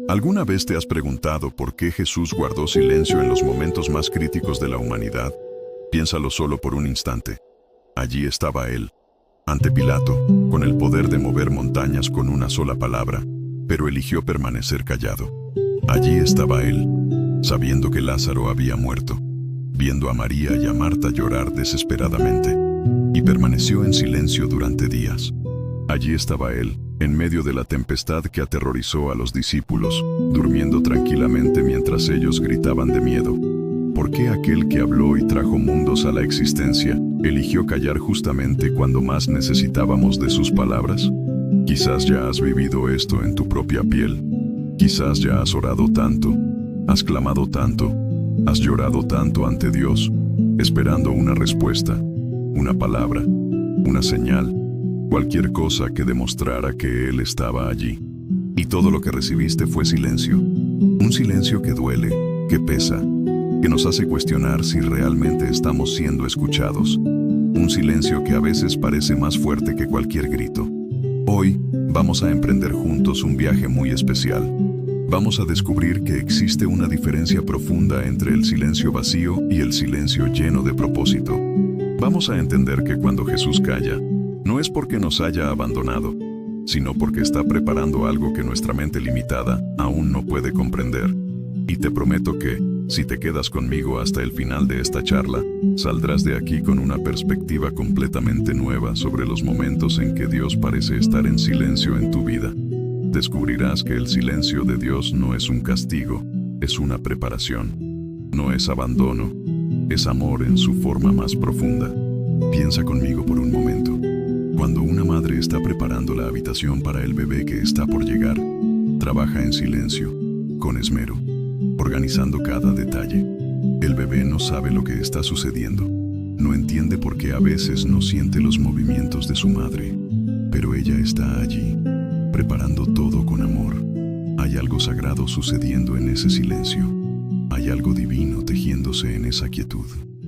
¿Alguna vez te has preguntado por qué Jesús guardó silencio en los momentos más críticos de la humanidad? Piénsalo solo por un instante. Allí estaba Él, ante Pilato, con el poder de mover montañas con una sola palabra, pero eligió permanecer callado. Allí estaba Él, sabiendo que Lázaro había muerto, viendo a María y a Marta llorar desesperadamente, y permaneció en silencio durante días. Allí estaba Él, en medio de la tempestad que aterrorizó a los discípulos, durmiendo tranquilamente mientras ellos gritaban de miedo. ¿Por qué aquel que habló y trajo mundos a la existencia, eligió callar justamente cuando más necesitábamos de sus palabras? Quizás ya has vivido esto en tu propia piel. Quizás ya has orado tanto, has clamado tanto, has llorado tanto ante Dios, esperando una respuesta, una palabra, una señal, cualquier cosa que demostrara que Él estaba allí. Y todo lo que recibiste fue silencio. Un silencio que duele, que pesa, que nos hace cuestionar si realmente estamos siendo escuchados. Un silencio que a veces parece más fuerte que cualquier grito. Hoy vamos a emprender juntos un viaje muy especial. Vamos a descubrir que existe una diferencia profunda entre el silencio vacío y el silencio lleno de propósito. Vamos a entender que cuando Jesús calla, no es porque nos haya abandonado, sino porque está preparando algo que nuestra mente limitada aún no puede comprender. Y te prometo que, si te quedas conmigo hasta el final de esta charla, saldrás de aquí con una perspectiva completamente nueva sobre los momentos en que Dios parece estar en silencio en tu vida. Descubrirás que el silencio de Dios no es un castigo, es una preparación. No es abandono, es amor en su forma más profunda. Piensa conmigo por un momento. Cuando una madre está preparando la habitación para el bebé que está por llegar, trabaja en silencio, con esmero, organizando cada detalle. El bebé no sabe lo que está sucediendo, no entiende por qué a veces no siente los movimientos de su madre, pero ella está allí, preparando todo con amor. Hay algo sagrado sucediendo en ese silencio. Hay algo divino tejiéndose en esa quietud.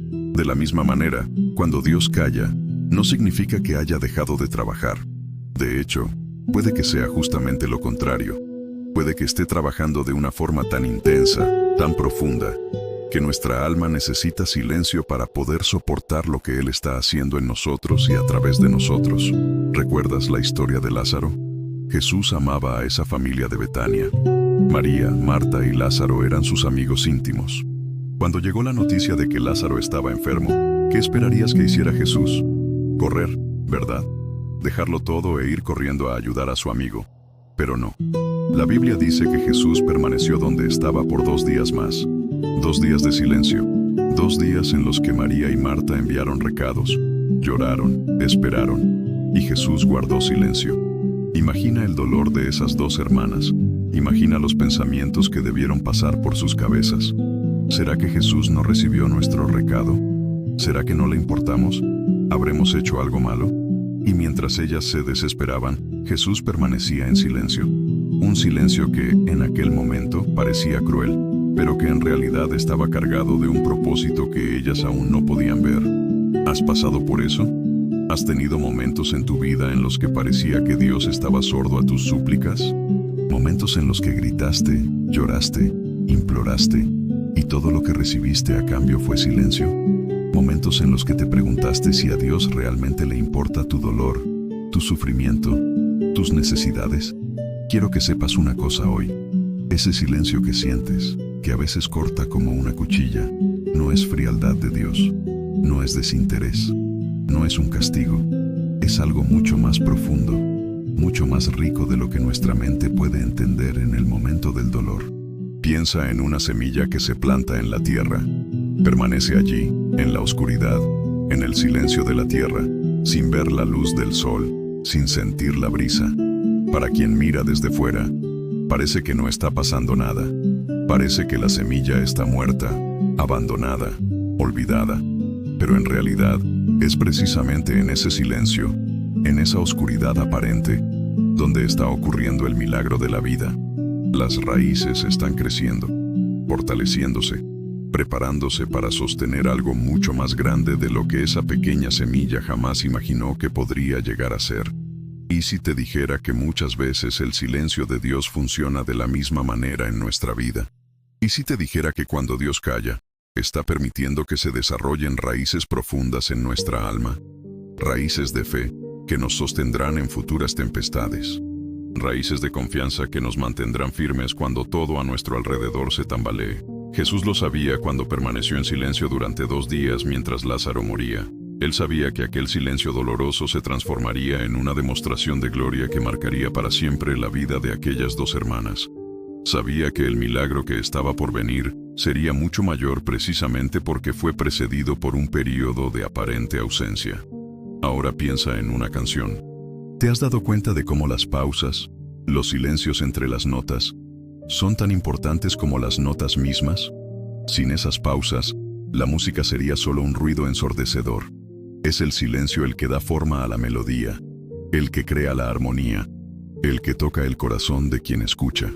De la misma manera, cuando Dios calla, no significa que haya dejado de trabajar. De hecho, puede que sea justamente lo contrario. Puede que esté trabajando de una forma tan intensa, tan profunda, que nuestra alma necesita silencio para poder soportar lo que Él está haciendo en nosotros y a través de nosotros. ¿Recuerdas la historia de Lázaro? Jesús amaba a esa familia de Betania. María, Marta y Lázaro eran sus amigos íntimos. Cuando llegó la noticia de que Lázaro estaba enfermo, ¿qué esperarías que hiciera Jesús? Correr, ¿verdad? Dejarlo todo e ir corriendo a ayudar a su amigo. Pero no. La Biblia dice que Jesús permaneció donde estaba por 2 días más. 2 días de silencio. 2 días en los que María y Marta enviaron recados, lloraron, esperaron, y Jesús guardó silencio. Imagina el dolor de esas 2 hermanas. Imagina los pensamientos que debieron pasar por sus cabezas. ¿Será que Jesús no recibió nuestro recado? ¿Será que no le importamos? ¿Habremos hecho algo malo? Y mientras ellas se desesperaban, Jesús permanecía en silencio. Un silencio que, en aquel momento, parecía cruel, pero que en realidad estaba cargado de un propósito que ellas aún no podían ver. ¿Has pasado por eso? ¿Has tenido momentos en tu vida en los que parecía que Dios estaba sordo a tus súplicas? Momentos en los que gritaste, lloraste, imploraste, y todo lo que recibiste a cambio fue silencio. Momentos en los que te preguntaste si a Dios realmente le importa tu dolor, tu sufrimiento, tus necesidades. Quiero que sepas una cosa hoy. Ese silencio que sientes, que a veces corta como una cuchilla, no es frialdad de Dios, no es desinterés, no es un castigo, es algo mucho más profundo, mucho más rico de lo que nuestra mente puede entender en el momento del dolor. Piensa en una semilla que se planta en la tierra. Permanece allí, en la oscuridad, en el silencio de la tierra, sin ver la luz del sol, sin sentir la brisa. Para quien mira desde fuera, parece que no está pasando nada. Parece que la semilla está muerta, abandonada, olvidada. Pero en realidad, es precisamente en ese silencio, en esa oscuridad aparente, donde está ocurriendo el milagro de la vida. Las raíces están creciendo, fortaleciéndose, preparándose para sostener algo mucho más grande de lo que esa pequeña semilla jamás imaginó que podría llegar a ser. ¿Y si te dijera que muchas veces el silencio de Dios funciona de la misma manera en nuestra vida? ¿Y si te dijera que cuando Dios calla, está permitiendo que se desarrollen raíces profundas en nuestra alma? Raíces de fe que nos sostendrán en futuras tempestades. Raíces de confianza que nos mantendrán firmes cuando todo a nuestro alrededor se tambalee. Jesús lo sabía cuando permaneció en silencio durante 2 días mientras Lázaro moría. Él sabía que aquel silencio doloroso se transformaría en una demostración de gloria que marcaría para siempre la vida de aquellas 2 hermanas. Sabía que el milagro que estaba por venir sería mucho mayor precisamente porque fue precedido por un período de aparente ausencia. Ahora piensa en una canción. ¿Te has dado cuenta de cómo las pausas, los silencios entre las notas, son tan importantes como las notas mismas? Sin esas pausas, la música sería solo un ruido ensordecedor. Es el silencio el que da forma a la melodía, el que crea la armonía, el que toca el corazón de quien escucha.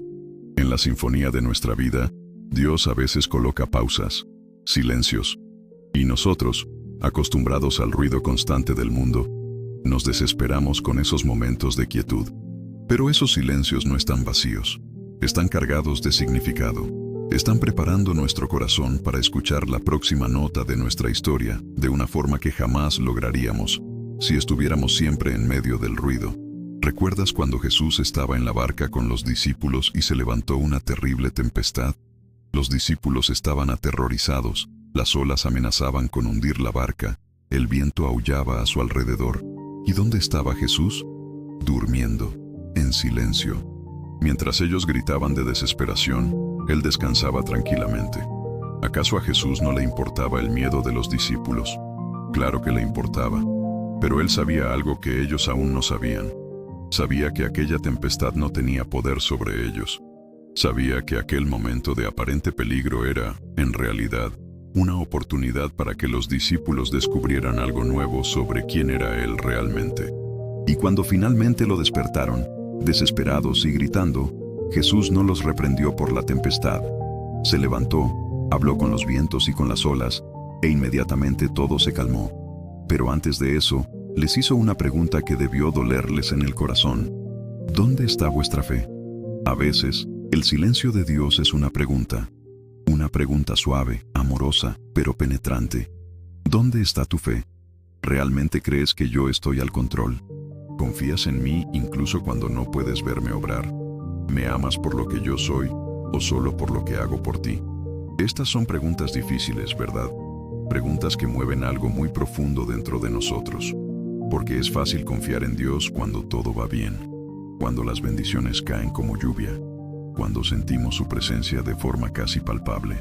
En la sinfonía de nuestra vida, Dios a veces coloca pausas, silencios, y nosotros, acostumbrados al ruido constante del mundo, nos desesperamos con esos momentos de quietud. Pero esos silencios no están vacíos, están cargados de significado. Están preparando nuestro corazón para escuchar la próxima nota de nuestra historia de una forma que jamás lograríamos si estuviéramos siempre en medio del ruido. ¿Recuerdas cuando Jesús estaba en la barca con los discípulos y se levantó una terrible tempestad? Los discípulos estaban aterrorizados, las olas amenazaban con hundir la barca, el viento aullaba a su alrededor. ¿Y dónde estaba Jesús? Durmiendo, en silencio. Mientras ellos gritaban de desesperación, Él descansaba tranquilamente. ¿Acaso a Jesús no le importaba el miedo de los discípulos? Claro que le importaba, pero Él sabía algo que ellos aún no sabían. Sabía que aquella tempestad no tenía poder sobre ellos. Sabía que aquel momento de aparente peligro era, en realidad, una oportunidad para que los discípulos descubrieran algo nuevo sobre quién era Él realmente. Y cuando finalmente lo despertaron, desesperados y gritando, Jesús no los reprendió por la tempestad. Se levantó, habló con los vientos y con las olas, e inmediatamente todo se calmó. Pero antes de eso, les hizo una pregunta que debió dolerles en el corazón. ¿Dónde está vuestra fe? A veces, el silencio de Dios es una pregunta suave, amorosa, pero penetrante. ¿Dónde está tu fe? ¿Realmente crees que yo estoy al control? ¿Confías en mí incluso cuando no puedes verme obrar? ¿Me amas por lo que yo soy o solo por lo que hago por ti? Estas son preguntas difíciles, ¿verdad? Preguntas que mueven algo muy profundo dentro de nosotros. Porque es fácil confiar en Dios cuando todo va bien, cuando las bendiciones caen como lluvia, cuando sentimos su presencia de forma casi palpable.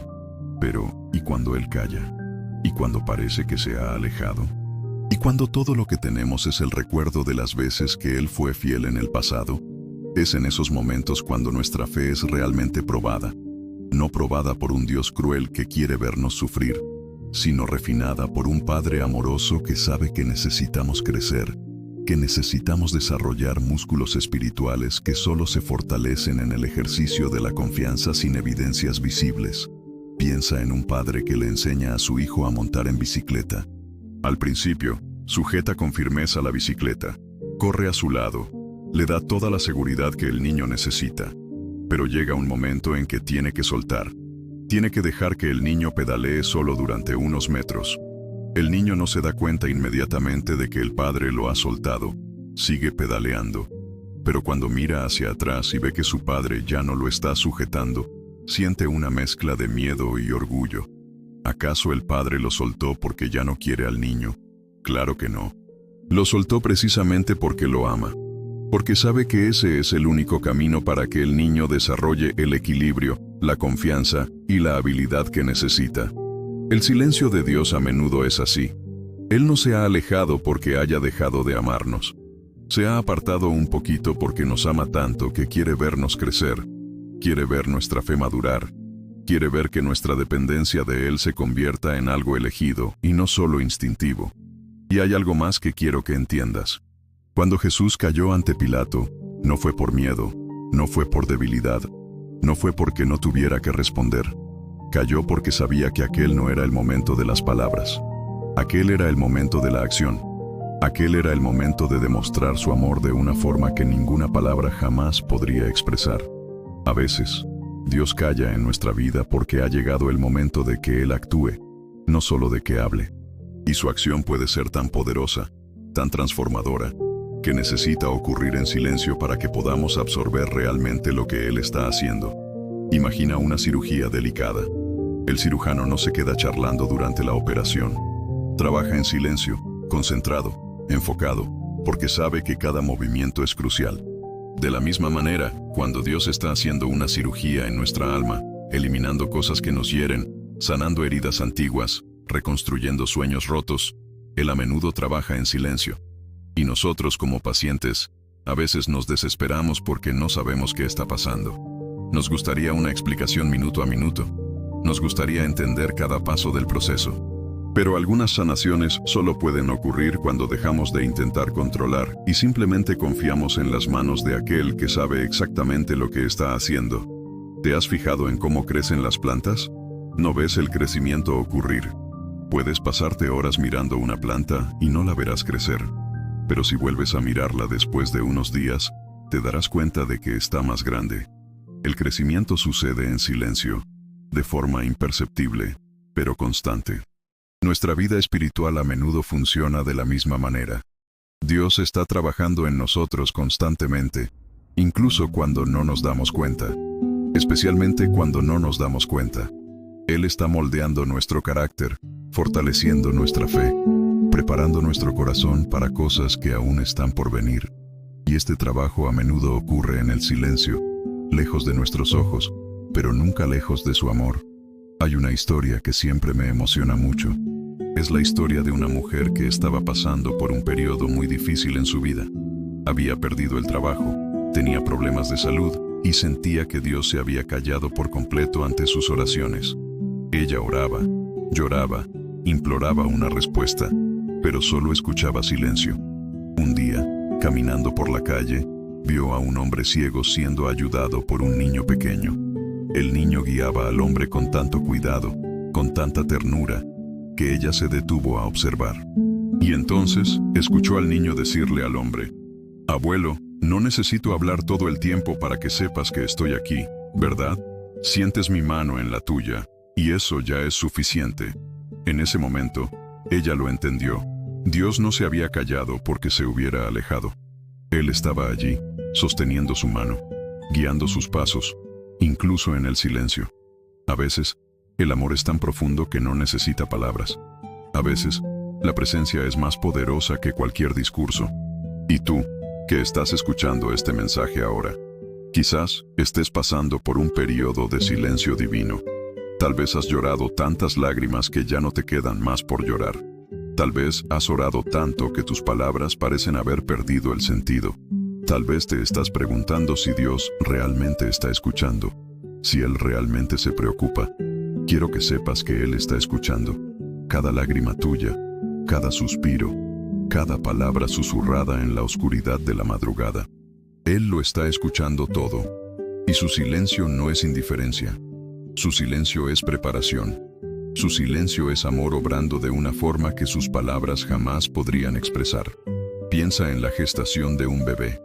Pero, ¿y cuando Él calla? ¿Y cuando parece que se ha alejado? ¿Y cuando todo lo que tenemos es el recuerdo de las veces que Él fue fiel en el pasado? Es en esos momentos cuando nuestra fe es realmente probada. No probada por un Dios cruel que quiere vernos sufrir, sino refinada por un Padre amoroso que sabe que necesitamos crecer, que necesitamos desarrollar músculos espirituales que solo se fortalecen en el ejercicio de la confianza sin evidencias visibles. Piensa en un padre que le enseña a su hijo a montar en bicicleta. Al principio, sujeta con firmeza la bicicleta, corre a su lado, le da toda la seguridad que el niño necesita. Pero llega un momento en que tiene que soltar. Tiene que dejar que el niño pedalee solo durante unos metros. El niño no se da cuenta inmediatamente de que el padre lo ha soltado. Sigue pedaleando. Pero cuando mira hacia atrás y ve que su padre ya no lo está sujetando, siente una mezcla de miedo y orgullo. ¿Acaso el padre lo soltó porque ya no quiere al niño? Claro que no. Lo soltó precisamente porque lo ama. Porque sabe que ese es el único camino para que el niño desarrolle el equilibrio, la confianza y la habilidad que necesita. El silencio de Dios a menudo es así. Él no se ha alejado porque haya dejado de amarnos. Se ha apartado un poquito porque nos ama tanto que quiere vernos crecer. Quiere ver nuestra fe madurar. Quiere ver que nuestra dependencia de Él se convierta en algo elegido y no solo instintivo. Y hay algo más que quiero que entiendas. Cuando Jesús cayó ante Pilato, no fue por miedo, no fue por debilidad, no fue porque no tuviera que responder. Cayó porque sabía que aquel no era el momento de las palabras. Aquel era el momento de la acción. Aquel era el momento de demostrar su amor de una forma que ninguna palabra jamás podría expresar. A veces, Dios calla en nuestra vida porque ha llegado el momento de que Él actúe, no solo de que hable. Y su acción puede ser tan poderosa, tan transformadora, que necesita ocurrir en silencio para que podamos absorber realmente lo que Él está haciendo. Imagina una cirugía delicada. El cirujano no se queda charlando durante la operación. Trabaja en silencio, concentrado, enfocado, porque sabe que cada movimiento es crucial. De la misma manera, cuando Dios está haciendo una cirugía en nuestra alma, eliminando cosas que nos hieren, sanando heridas antiguas, reconstruyendo sueños rotos, Él a menudo trabaja en silencio. Y nosotros como pacientes, a veces nos desesperamos porque no sabemos qué está pasando. Nos gustaría una explicación minuto a minuto. Nos gustaría entender cada paso del proceso. Pero algunas sanaciones solo pueden ocurrir cuando dejamos de intentar controlar y simplemente confiamos en las manos de aquel que sabe exactamente lo que está haciendo. ¿Te has fijado en cómo crecen las plantas? No ves el crecimiento ocurrir. Puedes pasarte horas mirando una planta y no la verás crecer. Pero si vuelves a mirarla después de unos días, te darás cuenta de que está más grande. El crecimiento sucede en silencio, de forma imperceptible, pero constante. Nuestra vida espiritual a menudo funciona de la misma manera. Dios está trabajando en nosotros constantemente, incluso cuando no nos damos cuenta. Especialmente cuando no nos damos cuenta. Él está moldeando nuestro carácter, fortaleciendo nuestra fe, preparando nuestro corazón para cosas que aún están por venir. Y este trabajo a menudo ocurre en el silencio, lejos de nuestros ojos, pero nunca lejos de su amor. Hay una historia que siempre me emociona mucho. Es la historia de una mujer que estaba pasando por un periodo muy difícil en su vida. Había perdido el trabajo, tenía problemas de salud y sentía que Dios se había callado por completo ante sus oraciones. Ella oraba, lloraba, imploraba una respuesta, pero solo escuchaba silencio. Un día, caminando por la calle, vio a un hombre ciego siendo ayudado por un niño pequeño. El niño guiaba al hombre con tanto cuidado, con tanta ternura, que ella se detuvo a observar. Y entonces, escuchó al niño decirle al hombre: «Abuelo, no necesito hablar todo el tiempo para que sepas que estoy aquí, ¿verdad? Sientes mi mano en la tuya, y eso ya es suficiente». En ese momento, ella lo entendió. Dios no se había callado porque se hubiera alejado. Él estaba allí, sosteniendo su mano, guiando sus pasos, incluso en el silencio. A veces, el amor es tan profundo que no necesita palabras. A veces, la presencia es más poderosa que cualquier discurso. Y tú, que estás escuchando este mensaje ahora, quizás estés pasando por un periodo de silencio divino. Tal vez has llorado tantas lágrimas que ya no te quedan más por llorar. Tal vez has orado tanto que tus palabras parecen haber perdido el sentido. Tal vez te estás preguntando si Dios realmente está escuchando, si Él realmente se preocupa. Quiero que sepas que Él está escuchando. Cada lágrima tuya, cada suspiro, cada palabra susurrada en la oscuridad de la madrugada. Él lo está escuchando todo. Y su silencio no es indiferencia. Su silencio es preparación. Su silencio es amor obrando de una forma que sus palabras jamás podrían expresar. Piensa en la gestación de un bebé.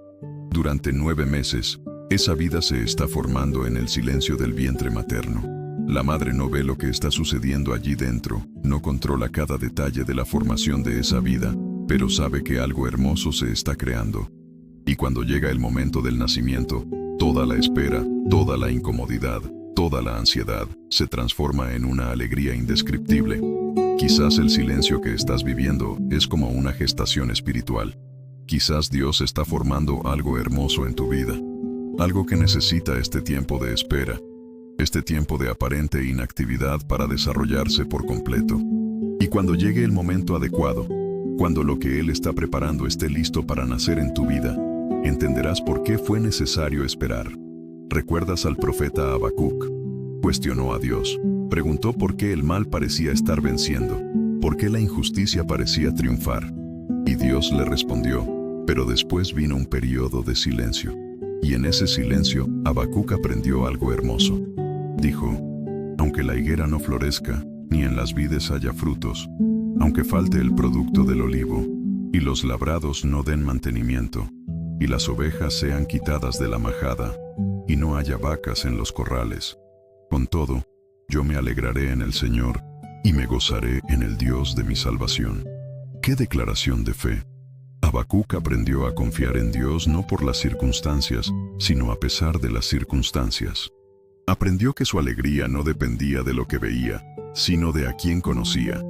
Durante 9 meses, esa vida se está formando en el silencio del vientre materno. La madre no ve lo que está sucediendo allí dentro, no controla cada detalle de la formación de esa vida, pero sabe que algo hermoso se está creando. Y cuando llega el momento del nacimiento, toda la espera, toda la incomodidad, toda la ansiedad, se transforma en una alegría indescriptible. Quizás el silencio que estás viviendo es como una gestación espiritual. Quizás Dios está formando algo hermoso en tu vida. Algo que necesita este tiempo de espera. Este tiempo de aparente inactividad para desarrollarse por completo. Y cuando llegue el momento adecuado, cuando lo que Él está preparando esté listo para nacer en tu vida, entenderás por qué fue necesario esperar. ¿Recuerdas al profeta Habacuc? Cuestionó a Dios. Preguntó por qué el mal parecía estar venciendo, por qué la injusticia parecía triunfar. Y Dios le respondió, pero después vino un periodo de silencio. Y en ese silencio, Habacuc aprendió algo hermoso. Dijo, aunque la higuera no florezca, ni en las vides haya frutos, aunque falte el producto del olivo, y los labrados no den mantenimiento, y las ovejas sean quitadas de la majada, y no haya vacas en los corrales. Con todo, yo me alegraré en el Señor, y me gozaré en el Dios de mi salvación. ¡Qué declaración de fe! Habacuc aprendió a confiar en Dios no por las circunstancias, sino a pesar de las circunstancias. Aprendió que su alegría no dependía de lo que veía, sino de a quien conocía.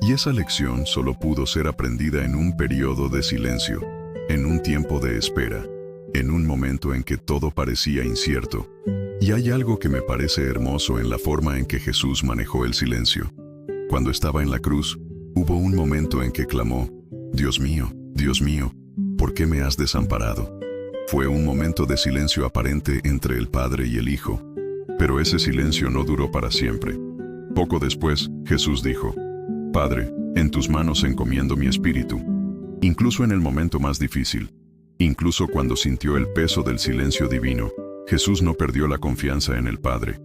Y esa lección solo pudo ser aprendida en un periodo de silencio, en un tiempo de espera, en un momento en que todo parecía incierto. Y hay algo que me parece hermoso en la forma en que Jesús manejó el silencio. Cuando estaba en la cruz, hubo un momento en que clamó: Dios mío, ¿por qué me has desamparado? Fue un momento de silencio aparente entre el Padre y el Hijo. Pero ese silencio no duró para siempre. Poco después, Jesús dijo: Padre, en tus manos encomiendo mi espíritu. Incluso en el momento más difícil, incluso cuando sintió el peso del silencio divino, Jesús no perdió la confianza en el Padre.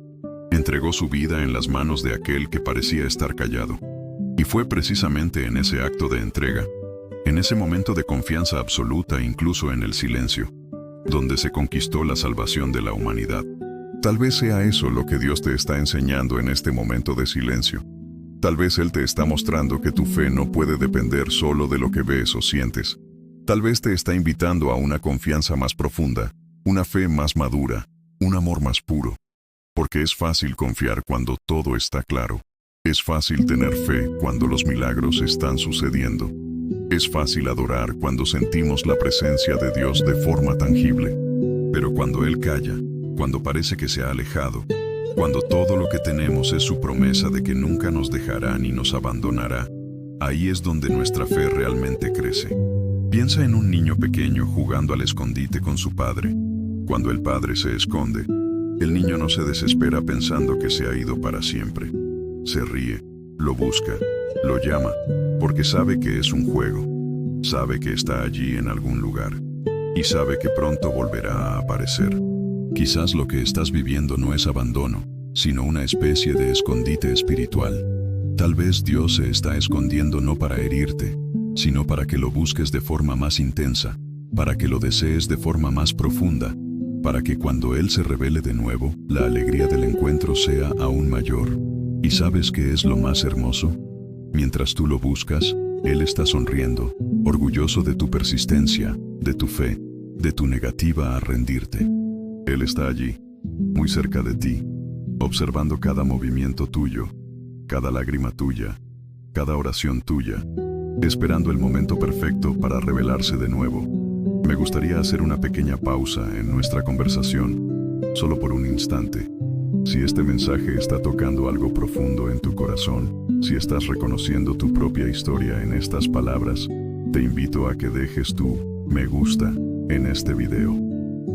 Entregó su vida en las manos de aquel que parecía estar callado. Y fue precisamente en ese acto de entrega, en ese momento de confianza absoluta incluso en el silencio, donde se conquistó la salvación de la humanidad. Tal vez sea eso lo que Dios te está enseñando en este momento de silencio. Tal vez Él te está mostrando que tu fe no puede depender solo de lo que ves o sientes. Tal vez te está invitando a una confianza más profunda, una fe más madura, un amor más puro. Porque es fácil confiar cuando todo está claro. Es fácil tener fe cuando los milagros están sucediendo. Es fácil adorar cuando sentimos la presencia de Dios de forma tangible. Pero cuando Él calla, cuando parece que se ha alejado, cuando todo lo que tenemos es su promesa de que nunca nos dejará ni nos abandonará, ahí es donde nuestra fe realmente crece. Piensa en un niño pequeño jugando al escondite con su padre. Cuando el padre se esconde, el niño no se desespera pensando que se ha ido para siempre. Se ríe, lo busca, lo llama, porque sabe que es un juego. Sabe que está allí en algún lugar. Y sabe que pronto volverá a aparecer. Quizás lo que estás viviendo no es abandono, sino una especie de escondite espiritual. Tal vez Dios se está escondiendo no para herirte, sino para que lo busques de forma más intensa, para que lo desees de forma más profunda, para que cuando Él se revele de nuevo, la alegría del encuentro sea aún mayor. ¿Y sabes qué es lo más hermoso? Mientras tú lo buscas, Él está sonriendo, orgulloso de tu persistencia, de tu fe, de tu negativa a rendirte. Él está allí, muy cerca de ti, observando cada movimiento tuyo, cada lágrima tuya, cada oración tuya, esperando el momento perfecto para revelarse de nuevo. Me gustaría hacer una pequeña pausa en nuestra conversación, solo por un instante. Si este mensaje está tocando algo profundo en tu corazón, si estás reconociendo tu propia historia en estas palabras, te invito a que dejes tu me gusta en este video.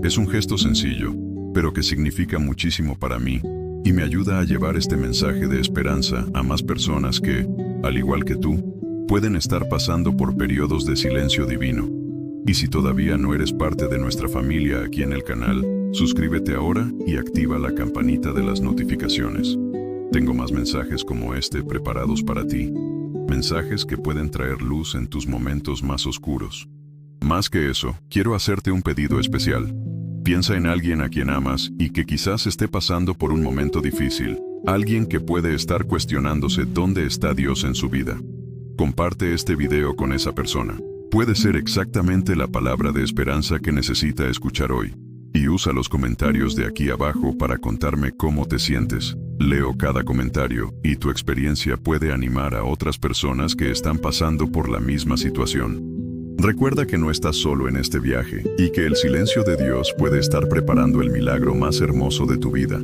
Es un gesto sencillo, pero que significa muchísimo para mí, y me ayuda a llevar este mensaje de esperanza a más personas que, al igual que tú, pueden estar pasando por periodos de silencio divino. Y si todavía no eres parte de nuestra familia aquí en el canal, suscríbete ahora y activa la campanita de las notificaciones. Tengo más mensajes como este preparados para ti, mensajes que pueden traer luz en tus momentos más oscuros. Más que eso, quiero hacerte un pedido especial. Piensa en alguien a quien amas y que quizás esté pasando por un momento difícil, alguien que puede estar cuestionándose dónde está Dios en su vida. Comparte este video con esa persona. Puede ser exactamente la palabra de esperanza que necesita escuchar hoy. Y usa los comentarios de aquí abajo para contarme cómo te sientes. Leo cada comentario y tu experiencia puede animar a otras personas que están pasando por la misma situación. Recuerda que no estás solo en este viaje y que el silencio de Dios puede estar preparando el milagro más hermoso de tu vida.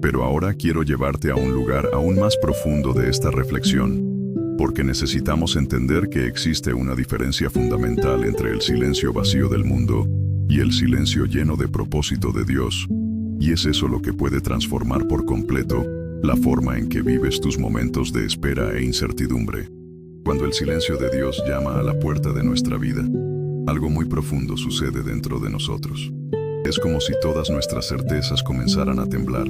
Pero ahora quiero llevarte a un lugar aún más profundo de esta reflexión, porque necesitamos entender que existe una diferencia fundamental entre el silencio vacío del mundo y el silencio lleno de propósito de Dios. Y es eso lo que puede transformar por completo la forma en que vives tus momentos de espera e incertidumbre. Cuando el silencio de Dios llama a la puerta de nuestra vida, algo muy profundo sucede dentro de nosotros. Es como si todas nuestras certezas comenzaran a temblar,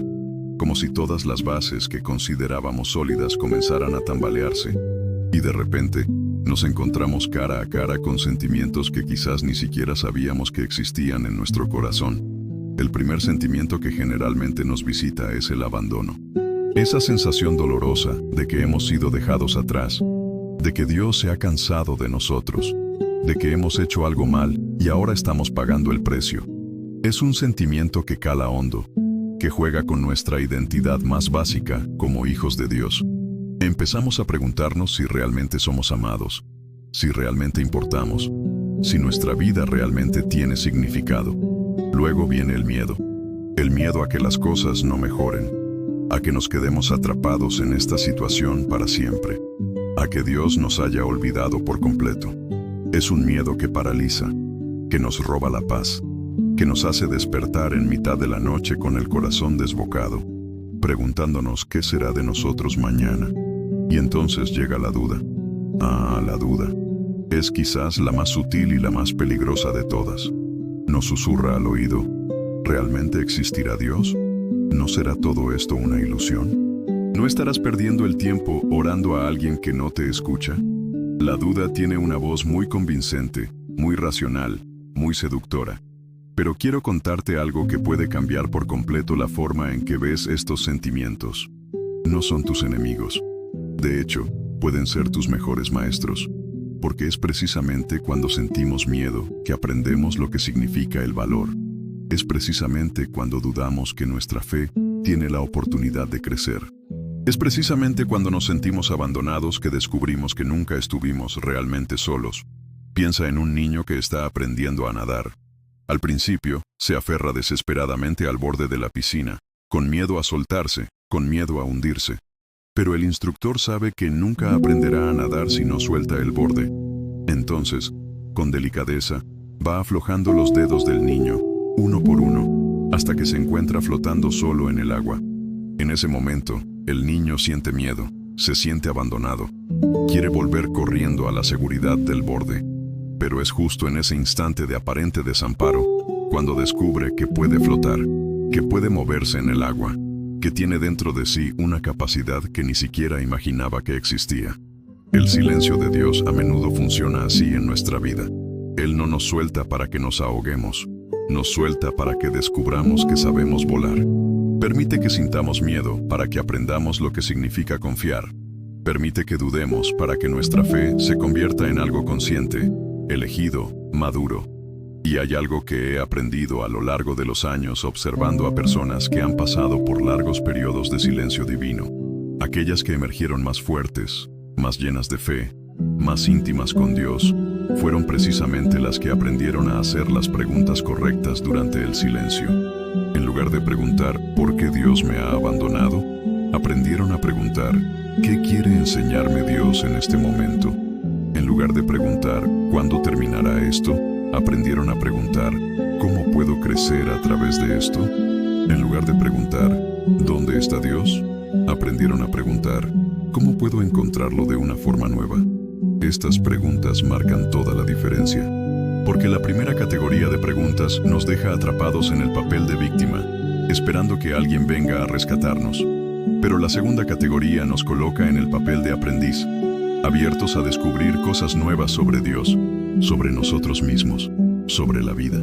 como si todas las bases que considerábamos sólidas comenzaran a tambalearse, y de repente, Nos encontramos cara a cara con sentimientos que quizás ni siquiera sabíamos que existían en nuestro corazón. El primer sentimiento que generalmente nos visita es el abandono. Esa sensación dolorosa de que hemos sido dejados atrás, de que Dios se ha cansado de nosotros, de que hemos hecho algo mal y ahora estamos pagando el precio. Es un sentimiento que cala hondo, que juega con nuestra identidad más básica como hijos de Dios. Empezamos a preguntarnos si realmente somos amados, si realmente importamos, si nuestra vida realmente tiene significado. Luego viene el miedo a que las cosas no mejoren, a que nos quedemos atrapados en esta situación para siempre, a que Dios nos haya olvidado por completo. Es un miedo que paraliza, que nos roba la paz, que nos hace despertar en mitad de la noche con el corazón desbocado, preguntándonos qué será de nosotros mañana. Y entonces llega la duda. La duda. Es quizás la más sutil y la más peligrosa de todas. Nos susurra al oído, ¿realmente existirá Dios? ¿No será todo esto una ilusión? ¿No estarás perdiendo el tiempo orando a alguien que no te escucha? La duda tiene una voz muy convincente, muy racional, muy seductora. Pero quiero contarte algo que puede cambiar por completo la forma en que ves estos sentimientos. No son tus enemigos. De hecho, pueden ser tus mejores maestros, porque es precisamente cuando sentimos miedo que aprendemos lo que significa el valor. Es precisamente cuando dudamos que nuestra fe tiene la oportunidad de crecer. Es precisamente cuando nos sentimos abandonados que descubrimos que nunca estuvimos realmente solos. Piensa en un niño que está aprendiendo a nadar. Al principio, se aferra desesperadamente al borde de la piscina, con miedo a soltarse, con miedo a hundirse. Pero el instructor sabe que nunca aprenderá a nadar si no suelta el borde. Entonces, con delicadeza, va aflojando los dedos del niño, uno por uno, hasta que se encuentra flotando solo en el agua. En ese momento, el niño siente miedo, se siente abandonado. Quiere volver corriendo a la seguridad del borde. Pero es justo en ese instante de aparente desamparo, cuando descubre que puede flotar, que puede moverse en el agua, que tiene dentro de sí una capacidad que ni siquiera imaginaba que existía. El silencio de Dios a menudo funciona así en nuestra vida. Él no nos suelta para que nos ahoguemos, nos suelta para que descubramos que sabemos volar. Permite que sintamos miedo para que aprendamos lo que significa confiar. Permite que dudemos para que nuestra fe se convierta en algo consciente, elegido, maduro. Y hay algo que he aprendido a lo largo de los años observando a personas que han pasado por largos periodos de silencio divino. Aquellas que emergieron más fuertes, más llenas de fe, más íntimas con Dios, fueron precisamente las que aprendieron a hacer las preguntas correctas durante el silencio. En lugar de preguntar ¿por qué Dios me ha abandonado?, aprendieron a preguntar ¿qué quiere enseñarme Dios en este momento? En lugar de preguntar ¿cuándo terminará esto?, aprendieron a preguntar ¿cómo puedo crecer a través de esto? En lugar de preguntar ¿dónde está Dios?, aprendieron a preguntar ¿cómo puedo encontrarlo de una forma nueva? Estas preguntas marcan toda la diferencia, porque la primera categoría de preguntas nos deja atrapados en el papel de víctima, esperando que alguien venga a rescatarnos. Pero la segunda categoría nos coloca en el papel de aprendiz, abiertos a descubrir cosas nuevas sobre Dios, sobre nosotros mismos, sobre la vida.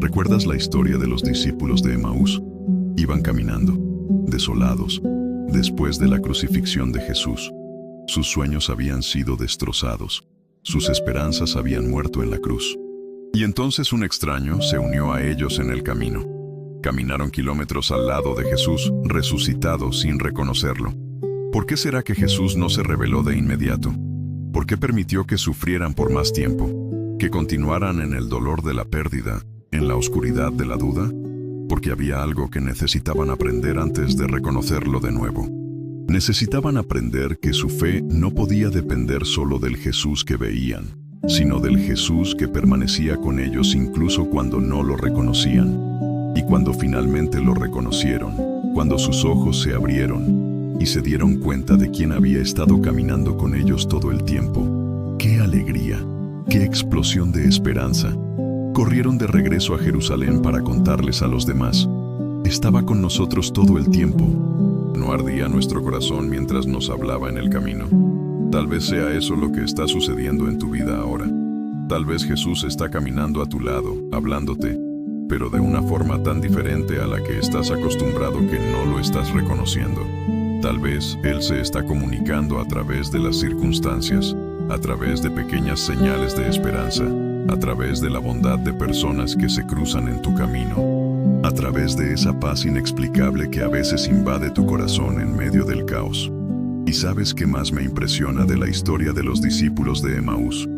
¿Recuerdas la historia de los discípulos de Emaús? Iban caminando, desolados, después de la crucifixión de Jesús. Sus sueños habían sido destrozados, sus esperanzas habían muerto en la cruz. Y entonces un extraño se unió a ellos en el camino. Caminaron kilómetros al lado de Jesús, resucitado sin reconocerlo. ¿Por qué será que Jesús no se reveló de inmediato? ¿Por qué permitió que sufrieran por más tiempo? ¿Que continuaran en el dolor de la pérdida, en la oscuridad de la duda? Porque había algo que necesitaban aprender antes de reconocerlo de nuevo. Necesitaban aprender que su fe no podía depender solo del Jesús que veían, sino del Jesús que permanecía con ellos incluso cuando no lo reconocían. Y cuando finalmente lo reconocieron, cuando sus ojos se abrieron y se dieron cuenta de quién había estado caminando con ellos todo el tiempo, ¡qué alegría! ¡Qué explosión de esperanza! Corrieron de regreso a Jerusalén para contarles a los demás. Estaba con nosotros todo el tiempo. ¿No ardía nuestro corazón mientras nos hablaba en el camino? Tal vez sea eso lo que está sucediendo en tu vida ahora. Tal vez Jesús está caminando a tu lado, hablándote, pero de una forma tan diferente a la que estás acostumbrado que no lo estás reconociendo. Tal vez Él se está comunicando a través de las circunstancias, a través de pequeñas señales de esperanza, a través de la bondad de personas que se cruzan en tu camino, a través de esa paz inexplicable que a veces invade tu corazón en medio del caos. ¿Y sabes qué más me impresiona de la historia de los discípulos de Emaús?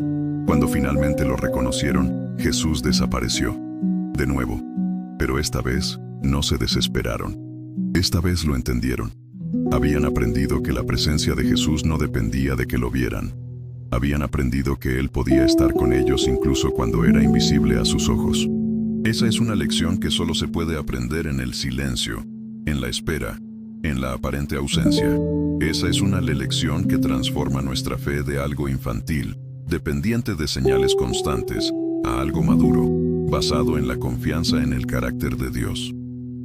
Cuando finalmente lo reconocieron, Jesús desapareció. De nuevo. Pero esta vez, no se desesperaron. Esta vez lo entendieron. Habían aprendido que la presencia de Jesús no dependía de que lo vieran. Habían aprendido que Él podía estar con ellos incluso cuando era invisible a sus ojos. Esa es una lección que solo se puede aprender en el silencio, en la espera, en la aparente ausencia. Esa es una lección que transforma nuestra fe de algo infantil, dependiente de señales constantes, a algo maduro, basado en la confianza en el carácter de Dios.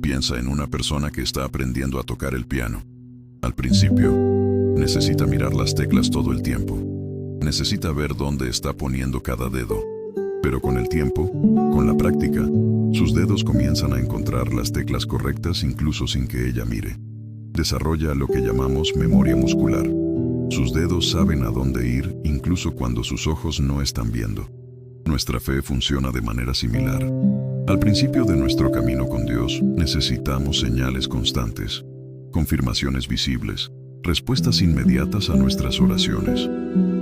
Piensa en una persona que está aprendiendo a tocar el piano. Al principio, necesita mirar las teclas todo el tiempo. Necesita ver dónde está poniendo cada dedo. Pero con el tiempo, con la práctica, sus dedos comienzan a encontrar las teclas correctas incluso sin que ella mire. Desarrolla lo que llamamos memoria muscular. Sus dedos saben a dónde ir incluso cuando sus ojos no están viendo. Nuestra fe funciona de manera similar. Al principio de nuestro camino con Dios, necesitamos señales constantes, confirmaciones visibles, respuestas inmediatas a nuestras oraciones.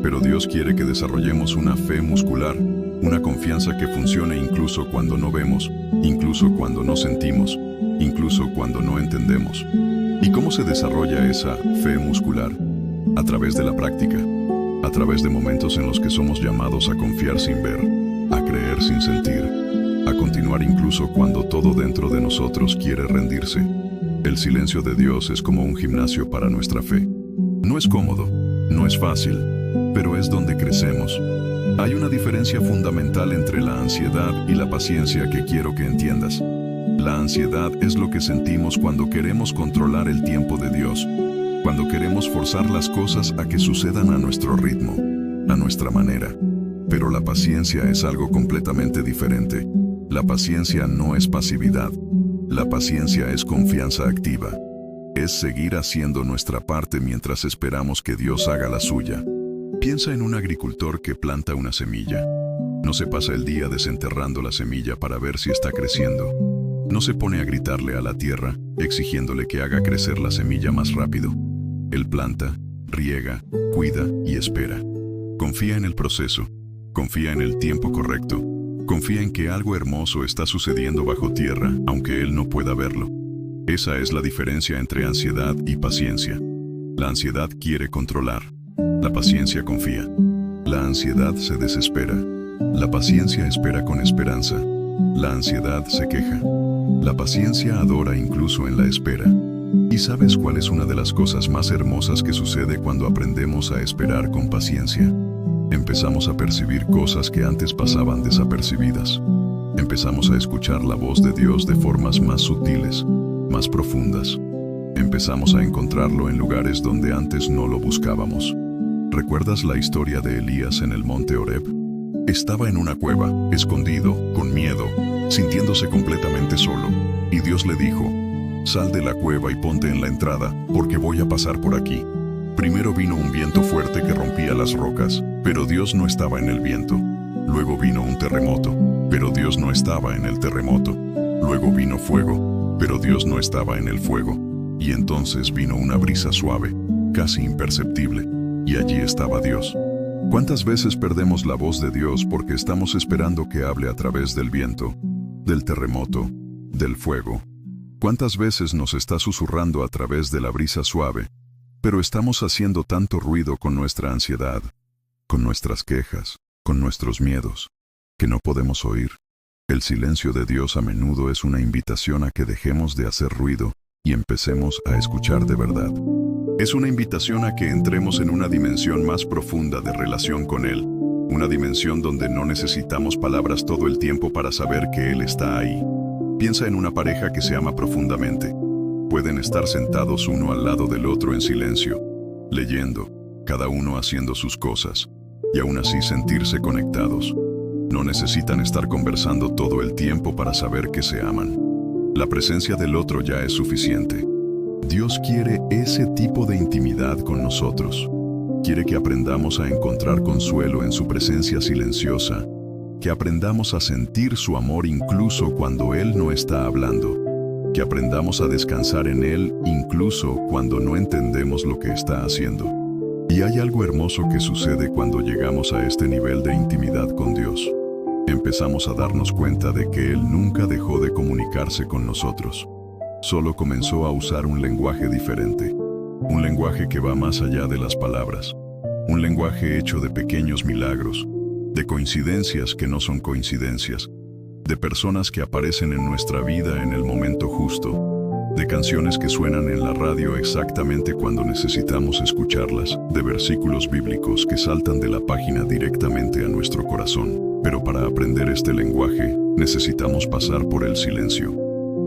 Pero Dios quiere que desarrollemos una fe muscular, una confianza que funcione incluso cuando no vemos, incluso cuando no sentimos, incluso cuando no entendemos. ¿Y cómo se desarrolla esa fe muscular? A través de la práctica, a través de momentos en los que somos llamados a confiar sin ver, a creer sin sentir, a continuar incluso cuando todo dentro de nosotros quiere rendirse. El silencio de Dios es como un gimnasio para nuestra fe. No es cómodo, no es fácil, pero es donde crecemos. Hay una diferencia fundamental entre la ansiedad y la paciencia que quiero que entiendas. La ansiedad es lo que sentimos cuando queremos controlar el tiempo de Dios, cuando queremos forzar las cosas a que sucedan a nuestro ritmo, a nuestra manera. Pero la paciencia es algo completamente diferente. La paciencia no es pasividad. La paciencia es confianza activa. Es seguir haciendo nuestra parte mientras esperamos que Dios haga la suya. Piensa en un agricultor que planta una semilla. No se pasa el día desenterrando la semilla para ver si está creciendo. No se pone a gritarle a la tierra, exigiéndole que haga crecer la semilla más rápido. Él planta, riega, cuida y espera. Confía en el proceso. Confía en el tiempo correcto. Confía en que algo hermoso está sucediendo bajo tierra, aunque él no pueda verlo. Esa es la diferencia entre ansiedad y paciencia. La ansiedad quiere controlar. La paciencia confía. La ansiedad se desespera. La paciencia espera con esperanza. La ansiedad se queja. La paciencia adora incluso en la espera. ¿Y sabes cuál es una de las cosas más hermosas que sucede cuando aprendemos a esperar con paciencia? Empezamos a percibir cosas que antes pasaban desapercibidas. Empezamos a escuchar la voz de Dios de formas más sutiles, más profundas. Empezamos a encontrarlo en lugares donde antes no lo buscábamos. ¿Recuerdas la historia de Elías en el monte Horeb? Estaba en una cueva, escondido, con miedo, sintiéndose completamente solo. Y Dios le dijo: «Sal de la cueva y ponte en la entrada, porque voy a pasar por aquí». Primero vino un viento fuerte que rompía las rocas, pero Dios no estaba en el viento. Luego vino un terremoto, pero Dios no estaba en el terremoto. Luego vino fuego, pero Dios no estaba en el fuego. Y entonces vino una brisa suave, casi imperceptible, y allí estaba Dios. ¿Cuántas veces perdemos la voz de Dios porque estamos esperando que hable a través del viento, del terremoto, del fuego? ¿Cuántas veces nos está susurrando a través de la brisa suave? Pero estamos haciendo tanto ruido con nuestra ansiedad, con nuestras quejas, con nuestros miedos, que no podemos oír. El silencio de Dios a menudo es una invitación a que dejemos de hacer ruido y empecemos a escuchar de verdad. Es una invitación a que entremos en una dimensión más profunda de relación con Él, una dimensión donde no necesitamos palabras todo el tiempo para saber que Él está ahí. Piensa en una pareja que se ama profundamente. Pueden estar sentados uno al lado del otro en silencio, leyendo, cada uno haciendo sus cosas, y aún así sentirse conectados. No necesitan estar conversando todo el tiempo para saber que se aman. La presencia del otro ya es suficiente. Dios quiere ese tipo de intimidad con nosotros. Quiere que aprendamos a encontrar consuelo en su presencia silenciosa, que aprendamos a sentir su amor incluso cuando Él no está hablando, que aprendamos a descansar en Él incluso cuando no entendemos lo que está haciendo. Y hay algo hermoso que sucede cuando llegamos a este nivel de intimidad con Dios. Empezamos a darnos cuenta de que Él nunca dejó de comunicarse con nosotros. Solo comenzó a usar un lenguaje diferente. Un lenguaje que va más allá de las palabras. Un lenguaje hecho de pequeños milagros, de coincidencias que no son coincidencias, de personas que aparecen en nuestra vida en el momento justo, de canciones que suenan en la radio exactamente cuando necesitamos escucharlas, de versículos bíblicos que saltan de la página directamente a nuestro corazón. Pero para aprender este lenguaje, necesitamos pasar por el silencio.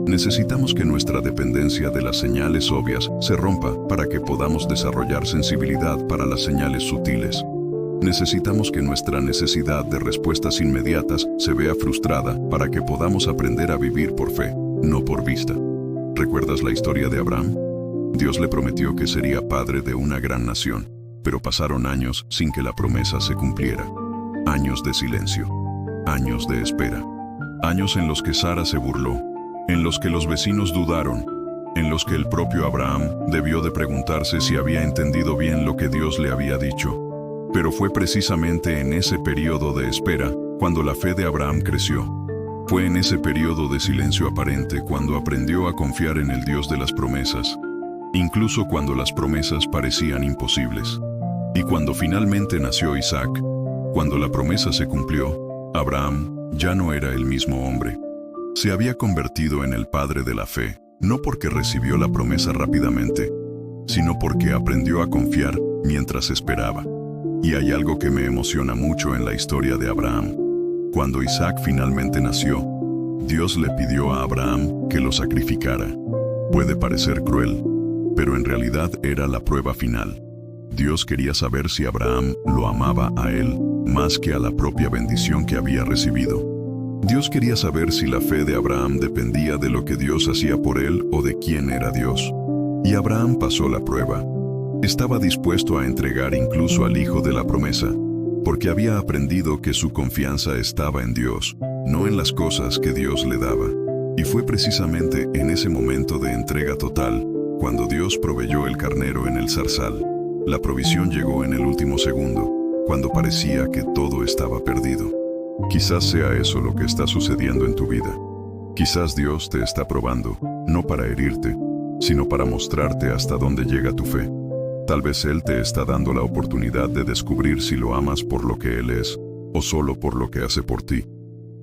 Necesitamos que nuestra dependencia de las señales obvias se rompa para que podamos desarrollar sensibilidad para las señales sutiles. Necesitamos que nuestra necesidad de respuestas inmediatas se vea frustrada para que podamos aprender a vivir por fe, no por vista. ¿Recuerdas la historia de Abraham? Dios le prometió que sería padre de una gran nación, pero pasaron años sin que la promesa se cumpliera. Años de silencio, años de espera, años en los que Sara se burló, en los que los vecinos dudaron, en los que el propio Abraham debió de preguntarse si había entendido bien lo que Dios le había dicho. Pero fue precisamente en ese periodo de espera cuando la fe de Abraham creció. Fue en ese periodo de silencio aparente cuando aprendió a confiar en el Dios de las promesas, incluso cuando las promesas parecían imposibles. Y cuando finalmente nació Isaac, cuando la promesa se cumplió, Abraham ya no era el mismo hombre. Se había convertido en el padre de la fe, no porque recibió la promesa rápidamente, sino porque aprendió a confiar mientras esperaba. Y hay algo que me emociona mucho en la historia de Abraham. Cuando Isaac finalmente nació, Dios le pidió a Abraham que lo sacrificara. Puede parecer cruel, pero en realidad era la prueba final. Dios quería saber si Abraham lo amaba a él más que a la propia bendición que había recibido. Dios quería saber si la fe de Abraham dependía de lo que Dios hacía por él o de quién era Dios. Y Abraham pasó la prueba. Estaba dispuesto a entregar incluso al hijo de la promesa, porque había aprendido que su confianza estaba en Dios, no en las cosas que Dios le daba. Y fue precisamente en ese momento de entrega total, cuando Dios proveyó el carnero en el zarzal. La provisión llegó en el último segundo, cuando parecía que todo estaba perdido. Quizás sea eso lo que está sucediendo en tu vida. Quizás Dios te está probando, no para herirte, sino para mostrarte hasta dónde llega tu fe. Tal vez Él te está dando la oportunidad de descubrir si lo amas por lo que Él es, o solo por lo que hace por ti.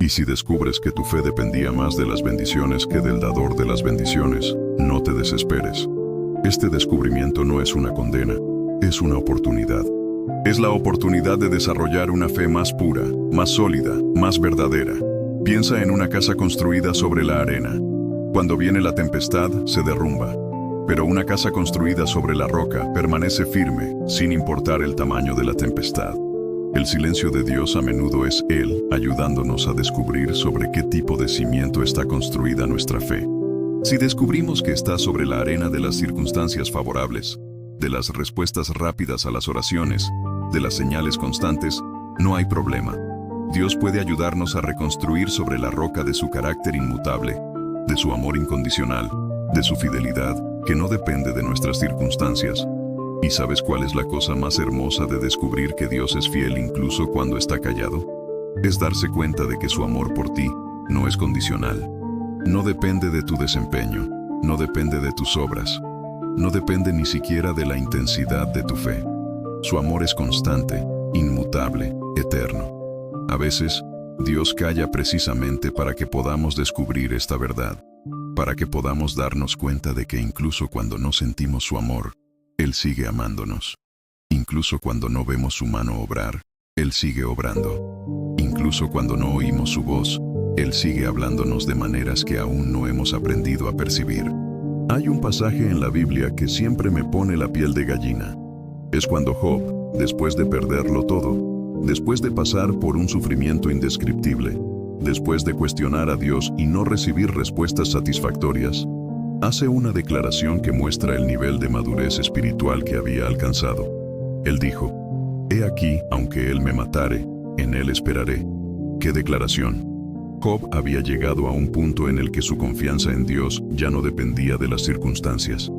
Y si descubres que tu fe dependía más de las bendiciones que del dador de las bendiciones, no te desesperes. Este descubrimiento no es una condena, es una oportunidad. Es la oportunidad de desarrollar una fe más pura, más sólida, más verdadera. Piensa en una casa construida sobre la arena. Cuando viene la tempestad, se derrumba. Pero una casa construida sobre la roca permanece firme, sin importar el tamaño de la tempestad. El silencio de Dios a menudo es Él ayudándonos a descubrir sobre qué tipo de cimiento está construida nuestra fe. Si descubrimos que está sobre la arena de las circunstancias favorables, de las respuestas rápidas a las oraciones, de las señales constantes, no hay problema. Dios puede ayudarnos a reconstruir sobre la roca de su carácter inmutable, de su amor incondicional, de su fidelidad, que no depende de nuestras circunstancias. ¿Y sabes cuál es la cosa más hermosa de descubrir que Dios es fiel incluso cuando está callado? Es darse cuenta de que su amor por ti no es condicional. No depende de tu desempeño, no depende de tus obras, no depende ni siquiera de la intensidad de tu fe. Su amor es constante, inmutable, eterno. A veces, Dios calla precisamente para que podamos descubrir esta verdad, para que podamos darnos cuenta de que incluso cuando no sentimos su amor, Él sigue amándonos. Incluso cuando no vemos su mano obrar, Él sigue obrando. Incluso cuando no oímos su voz, Él sigue hablándonos de maneras que aún no hemos aprendido a percibir. Hay un pasaje en la Biblia que siempre me pone la piel de gallina. Es cuando Job, después de perderlo todo, después de pasar por un sufrimiento indescriptible, después de cuestionar a Dios y no recibir respuestas satisfactorias, hace una declaración que muestra el nivel de madurez espiritual que había alcanzado. Él dijo: «He aquí, aunque él me matare, en él esperaré». ¡Qué declaración! Job había llegado a un punto en el que su confianza en Dios ya no dependía de las circunstancias.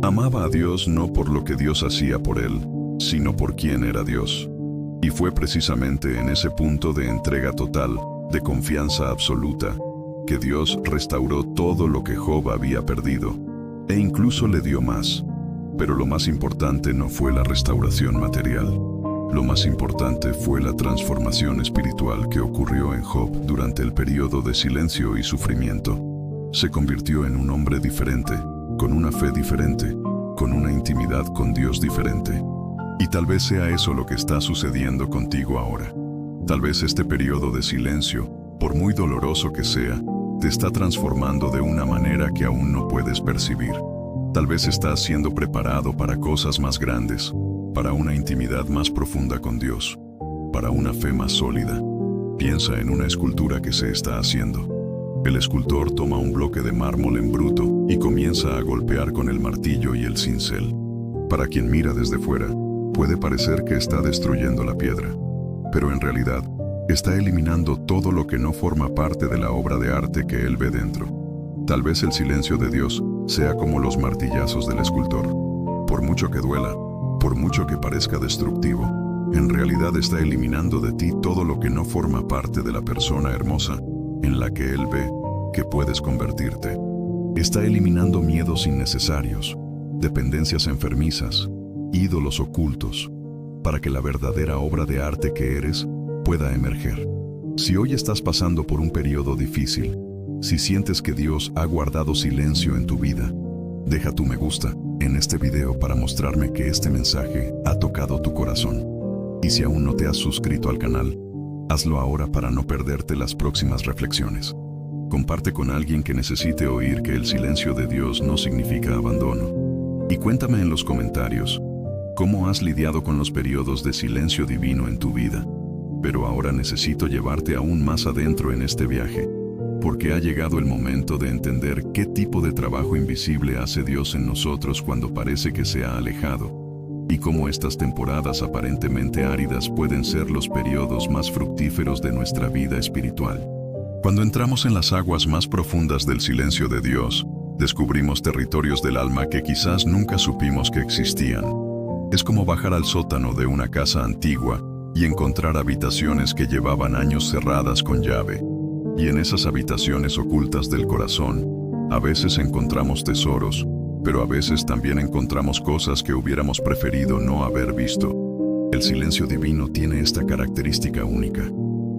Amaba a Dios no por lo que Dios hacía por él, sino por quién era Dios. Y fue precisamente en ese punto de entrega total, de confianza absoluta, que Dios restauró todo lo que Job había perdido, e incluso le dio más. Pero lo más importante no fue la restauración material. Lo más importante fue la transformación espiritual que ocurrió en Job durante el periodo de silencio y sufrimiento. Se convirtió en un hombre diferente, con una fe diferente, con una intimidad con Dios diferente. Y tal vez sea eso lo que está sucediendo contigo ahora. Tal vez este periodo de silencio, por muy doloroso que sea, te está transformando de una manera que aún no puedes percibir. Tal vez estás siendo preparado para cosas más grandes, para una intimidad más profunda con Dios, para una fe más sólida. Piensa en una escultura que se está haciendo. El escultor toma un bloque de mármol en bruto y comienza a golpear con el martillo y el cincel. Para quien mira desde fuera, puede parecer que está destruyendo la piedra, pero en realidad está eliminando todo lo que no forma parte de la obra de arte que él ve dentro. Tal vez el silencio de Dios sea como los martillazos del escultor. Por mucho que duela, por mucho que parezca destructivo, en realidad está eliminando de ti todo lo que no forma parte de la persona hermosa en la que él ve que puedes convertirte. Está eliminando miedos innecesarios, dependencias enfermizas, ídolos ocultos, para que la verdadera obra de arte que eres pueda emerger. Si hoy estás pasando por un periodo difícil, si sientes que Dios ha guardado silencio en tu vida, deja tu me gusta en este video para mostrarme que este mensaje ha tocado tu corazón. Y si aún no te has suscrito al canal, hazlo ahora para no perderte las próximas reflexiones. Comparte con alguien que necesite oír que el silencio de Dios no significa abandono. Y cuéntame en los comentarios cómo has lidiado con los periodos de silencio divino en tu vida. Pero ahora necesito llevarte aún más adentro en este viaje, porque ha llegado el momento de entender qué tipo de trabajo invisible hace Dios en nosotros cuando parece que se ha alejado, y cómo estas temporadas aparentemente áridas pueden ser los periodos más fructíferos de nuestra vida espiritual. Cuando entramos en las aguas más profundas del silencio de Dios, descubrimos territorios del alma que quizás nunca supimos que existían. Es como bajar al sótano de una casa antigua y encontrar habitaciones que llevaban años cerradas con llave. Y en esas habitaciones ocultas del corazón, a veces encontramos tesoros, pero a veces también encontramos cosas que hubiéramos preferido no haber visto. El silencio divino tiene esta característica única.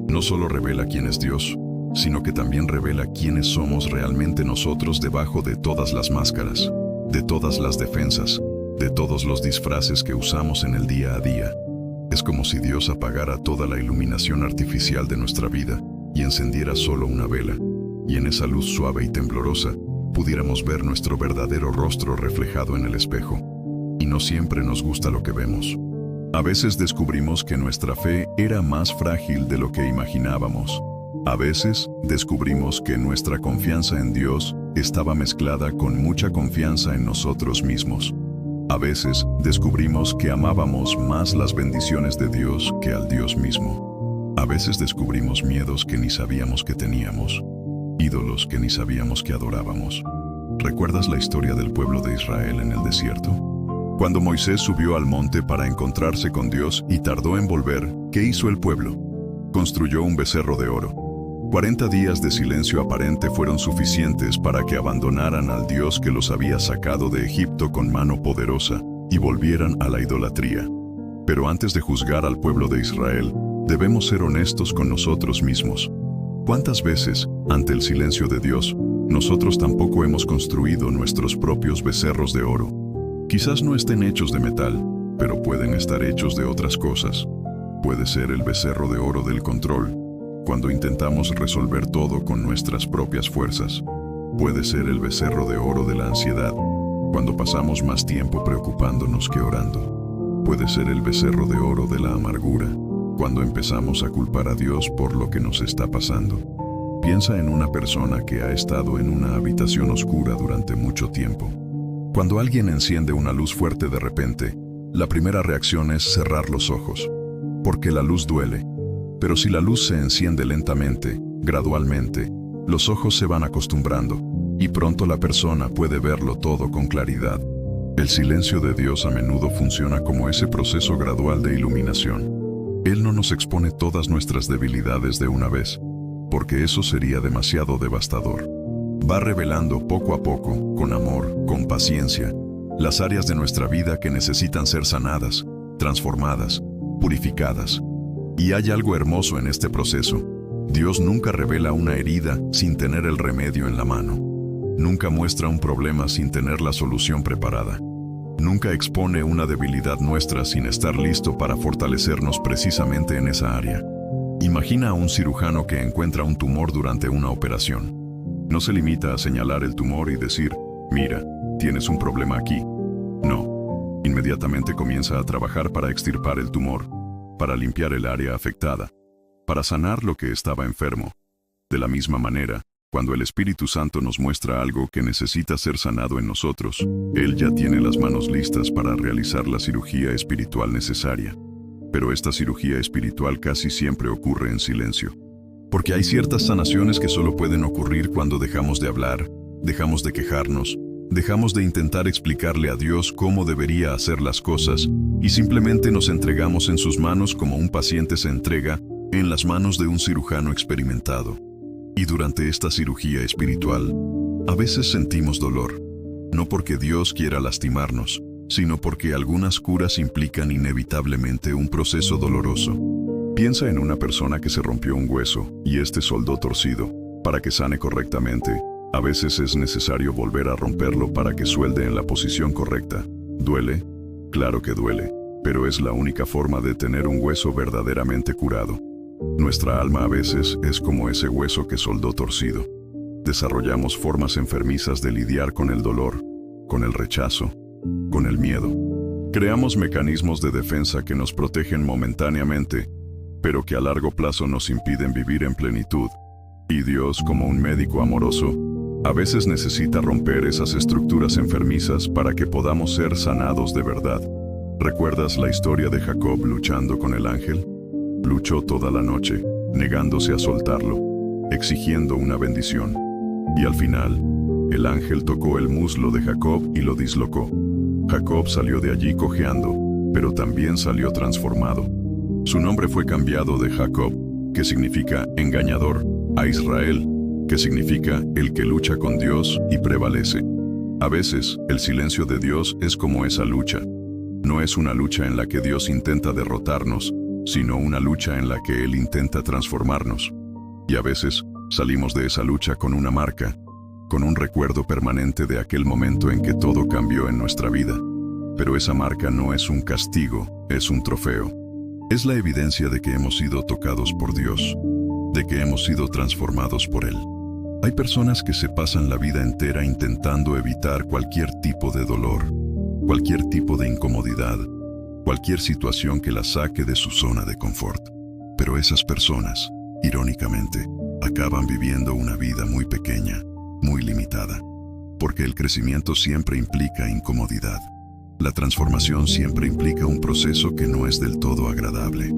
No solo revela quién es Dios, sino que también revela quiénes somos realmente nosotros debajo de todas las máscaras, de todas las defensas, de todos los disfraces que usamos en el día a día. Es como si Dios apagara toda la iluminación artificial de nuestra vida y encendiera solo una vela, y en esa luz suave y temblorosa pudiéramos ver nuestro verdadero rostro reflejado en el espejo. Y no siempre nos gusta lo que vemos. A veces descubrimos que nuestra fe era más frágil de lo que imaginábamos. A veces descubrimos que nuestra confianza en Dios estaba mezclada con mucha confianza en nosotros mismos. A veces descubrimos que amábamos más las bendiciones de Dios que al Dios mismo. A veces descubrimos miedos que ni sabíamos que teníamos, ídolos que ni sabíamos que adorábamos. ¿Recuerdas la historia del pueblo de Israel en el desierto? Cuando Moisés subió al monte para encontrarse con Dios y tardó en volver, ¿qué hizo el pueblo? Construyó un becerro de oro. 40 días de silencio aparente fueron suficientes para que abandonaran al Dios que los había sacado de Egipto con mano poderosa y volvieran a la idolatría. Pero antes de juzgar al pueblo de Israel, debemos ser honestos con nosotros mismos. ¿Cuántas veces, ante el silencio de Dios, nosotros tampoco hemos construido nuestros propios becerros de oro? Quizás no estén hechos de metal, pero pueden estar hechos de otras cosas. Puede ser el becerro de oro del control, cuando intentamos resolver todo con nuestras propias fuerzas. Puede ser el becerro de oro de la ansiedad, cuando pasamos más tiempo preocupándonos que orando. Puede ser el becerro de oro de la amargura, cuando empezamos a culpar a Dios por lo que nos está pasando. Piensa en una persona que ha estado en una habitación oscura durante mucho tiempo. Cuando alguien enciende una luz fuerte de repente, la primera reacción es cerrar los ojos, porque la luz duele. Pero si la luz se enciende lentamente, gradualmente, los ojos se van acostumbrando, y pronto la persona puede verlo todo con claridad. El silencio de Dios a menudo funciona como ese proceso gradual de iluminación. Él no nos expone todas nuestras debilidades de una vez, porque eso sería demasiado devastador. Va revelando poco a poco, con amor, con paciencia, las áreas de nuestra vida que necesitan ser sanadas, transformadas, purificadas. Y hay algo hermoso en este proceso. Dios nunca revela una herida sin tener el remedio en la mano. Nunca muestra un problema sin tener la solución preparada. Nunca expone una debilidad nuestra sin estar listo para fortalecernos precisamente en esa área. Imagina a un cirujano que encuentra un tumor durante una operación. No se limita a señalar el tumor y decir, mira, tienes un problema aquí. No, inmediatamente comienza a trabajar para extirpar el tumor, para limpiar el área afectada, para sanar lo que estaba enfermo. De la misma manera, cuando el Espíritu Santo nos muestra algo que necesita ser sanado en nosotros, Él ya tiene las manos listas para realizar la cirugía espiritual necesaria. Pero esta cirugía espiritual casi siempre ocurre en silencio. Porque hay ciertas sanaciones que solo pueden ocurrir cuando dejamos de hablar, dejamos de quejarnos, dejamos de intentar explicarle a Dios cómo debería hacer las cosas y simplemente nos entregamos en sus manos como un paciente se entrega en las manos de un cirujano experimentado. Y durante esta cirugía espiritual, a veces sentimos dolor, no porque Dios quiera lastimarnos, sino porque algunas curas implican inevitablemente un proceso doloroso. Piensa en una persona que se rompió un hueso y este soldó torcido. Para que sane correctamente, a veces es necesario volver a romperlo para que suelde en la posición correcta. ¿Duele? Claro que duele, pero es la única forma de tener un hueso verdaderamente curado. Nuestra alma a veces es como ese hueso que soldó torcido. Desarrollamos formas enfermizas de lidiar con el dolor, con el rechazo, con el miedo. Creamos mecanismos de defensa que nos protegen momentáneamente, pero que a largo plazo nos impiden vivir en plenitud. Y Dios, como un médico amoroso, a veces necesita romper esas estructuras enfermizas para que podamos ser sanados de verdad. ¿Recuerdas la historia de Jacob luchando con el ángel? Luchó toda la noche, negándose a soltarlo, exigiendo una bendición. Y al final, el ángel tocó el muslo de Jacob y lo dislocó. Jacob salió de allí cojeando, pero también salió transformado. Su nombre fue cambiado de Jacob, que significa engañador, a Israel, que significa el que lucha con Dios y prevalece. A veces, el silencio de Dios es como esa lucha. No es una lucha en la que Dios intenta derrotarnos, sino una lucha en la que Él intenta transformarnos. Y a veces, salimos de esa lucha con una marca, con un recuerdo permanente de aquel momento en que todo cambió en nuestra vida. Pero esa marca no es un castigo, es un trofeo. Es la evidencia de que hemos sido tocados por Dios, de que hemos sido transformados por Él. Hay personas que se pasan la vida entera intentando evitar cualquier tipo de dolor, cualquier tipo de incomodidad, cualquier situación que la saque de su zona de confort. Pero esas personas, irónicamente, acaban viviendo una vida muy pequeña, muy limitada, porque el crecimiento siempre implica incomodidad. La transformación siempre implica un proceso que no es del todo agradable.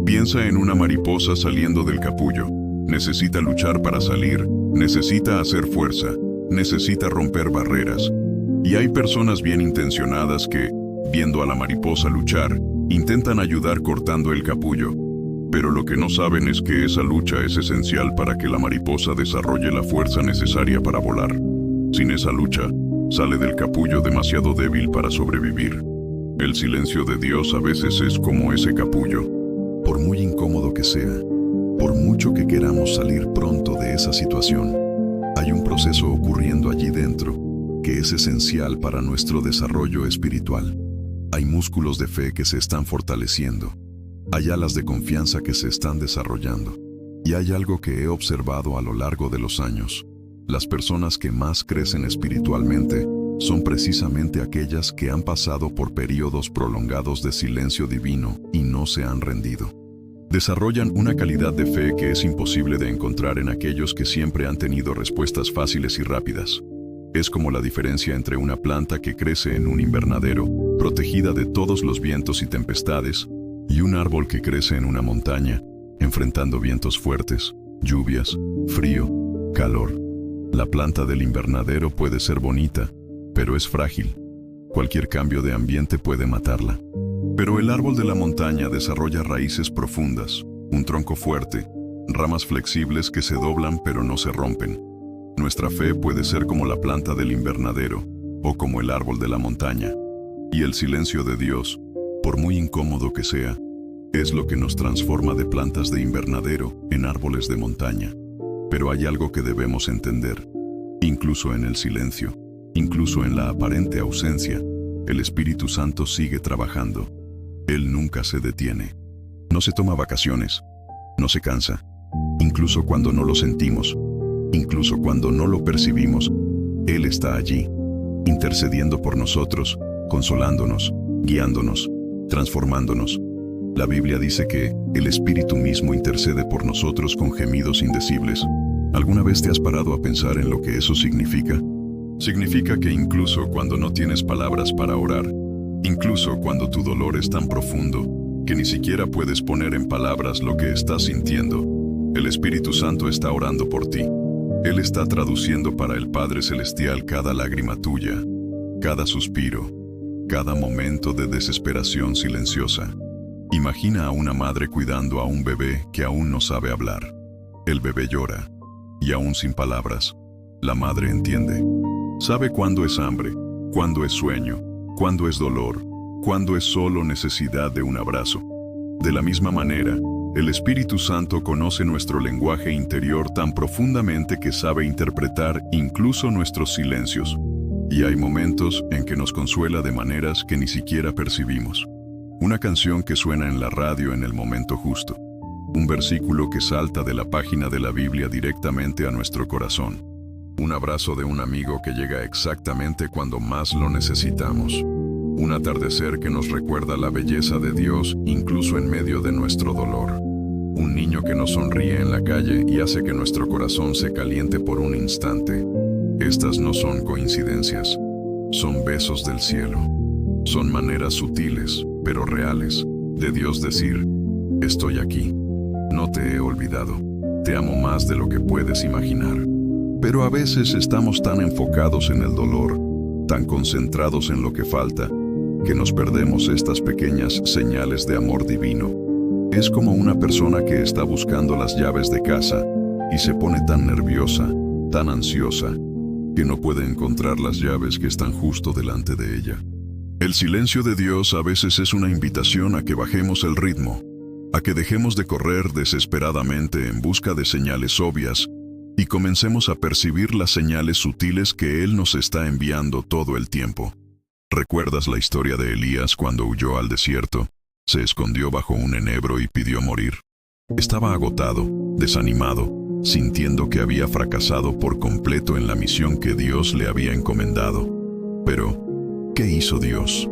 Piensa en una mariposa saliendo del capullo. Necesita luchar para salir, necesita hacer fuerza, necesita romper barreras. Y hay personas bien intencionadas que, viendo a la mariposa luchar, intentan ayudar cortando el capullo. Pero lo que no saben es que esa lucha es esencial para que la mariposa desarrolle la fuerza necesaria para volar. Sin esa lucha, sale del capullo demasiado débil para sobrevivir. El silencio de Dios a veces es como ese capullo. Por muy incómodo que sea, por mucho que queramos salir pronto de esa situación, hay un proceso ocurriendo allí dentro que es esencial para nuestro desarrollo espiritual. Hay músculos de fe que se están fortaleciendo, hay alas de confianza que se están desarrollando, y hay algo que he observado a lo largo de los años. Las personas que más crecen espiritualmente son precisamente aquellas que han pasado por periodos prolongados de silencio divino y no se han rendido. Desarrollan una calidad de fe que es imposible de encontrar en aquellos que siempre han tenido respuestas fáciles y rápidas. Es como la diferencia entre una planta que crece en un invernadero, protegida de todos los vientos y tempestades, y un árbol que crece en una montaña, enfrentando vientos fuertes, lluvias, frío, calor. La planta del invernadero puede ser bonita, pero es frágil. Cualquier cambio de ambiente puede matarla. Pero el árbol de la montaña desarrolla raíces profundas, un tronco fuerte, ramas flexibles que se doblan pero no se rompen. Nuestra fe puede ser como la planta del invernadero o como el árbol de la montaña. Y el silencio de Dios, por muy incómodo que sea, es lo que nos transforma de plantas de invernadero en árboles de montaña. Pero hay algo que debemos entender. Incluso en el silencio, incluso en la aparente ausencia, el Espíritu Santo sigue trabajando. Él nunca se detiene. No se toma vacaciones. No se cansa. Incluso cuando no lo sentimos, incluso cuando no lo percibimos, Él está allí, intercediendo por nosotros, consolándonos, guiándonos, transformándonos. La Biblia dice que el Espíritu mismo intercede por nosotros con gemidos indecibles. ¿Alguna vez te has parado a pensar en lo que eso significa? Significa que incluso cuando no tienes palabras para orar, incluso cuando tu dolor es tan profundo que ni siquiera puedes poner en palabras lo que estás sintiendo, el Espíritu Santo está orando por ti. Él está traduciendo para el Padre Celestial cada lágrima tuya, cada suspiro, cada momento de desesperación silenciosa. Imagina a una madre cuidando a un bebé que aún no sabe hablar. El bebé llora, y aún sin palabras, la madre entiende. Sabe cuándo es hambre, cuándo es sueño, cuándo es dolor, cuándo es solo necesidad de un abrazo. De la misma manera, el Espíritu Santo conoce nuestro lenguaje interior tan profundamente que sabe interpretar incluso nuestros silencios. Y hay momentos en que nos consuela de maneras que ni siquiera percibimos. Una canción que suena en la radio en el momento justo. Un versículo que salta de la página de la Biblia directamente a nuestro corazón. Un abrazo de un amigo que llega exactamente cuando más lo necesitamos. Un atardecer que nos recuerda la belleza de Dios incluso en medio de nuestro dolor. Un niño que nos sonríe en la calle y hace que nuestro corazón se caliente por un instante. Estas no son coincidencias, son besos del cielo. Son maneras sutiles, pero reales, de Dios decir: estoy aquí, no te he olvidado, te amo más de lo que puedes imaginar. Pero a veces estamos tan enfocados en el dolor, tan concentrados en lo que falta, que nos perdemos estas pequeñas señales de amor divino. Es como una persona que está buscando las llaves de casa y se pone tan nerviosa, tan ansiosa, que no puede encontrar las llaves que están justo delante de ella. El silencio de Dios a veces es una invitación a que bajemos el ritmo, a que dejemos de correr desesperadamente en busca de señales obvias y comencemos a percibir las señales sutiles que Él nos está enviando todo el tiempo. ¿Recuerdas la historia de Elías cuando huyó al desierto? Se escondió bajo un enebro y pidió morir. Estaba agotado, desanimado, sintiendo que había fracasado por completo en la misión que Dios le había encomendado. Pero, ¿qué hizo Dios?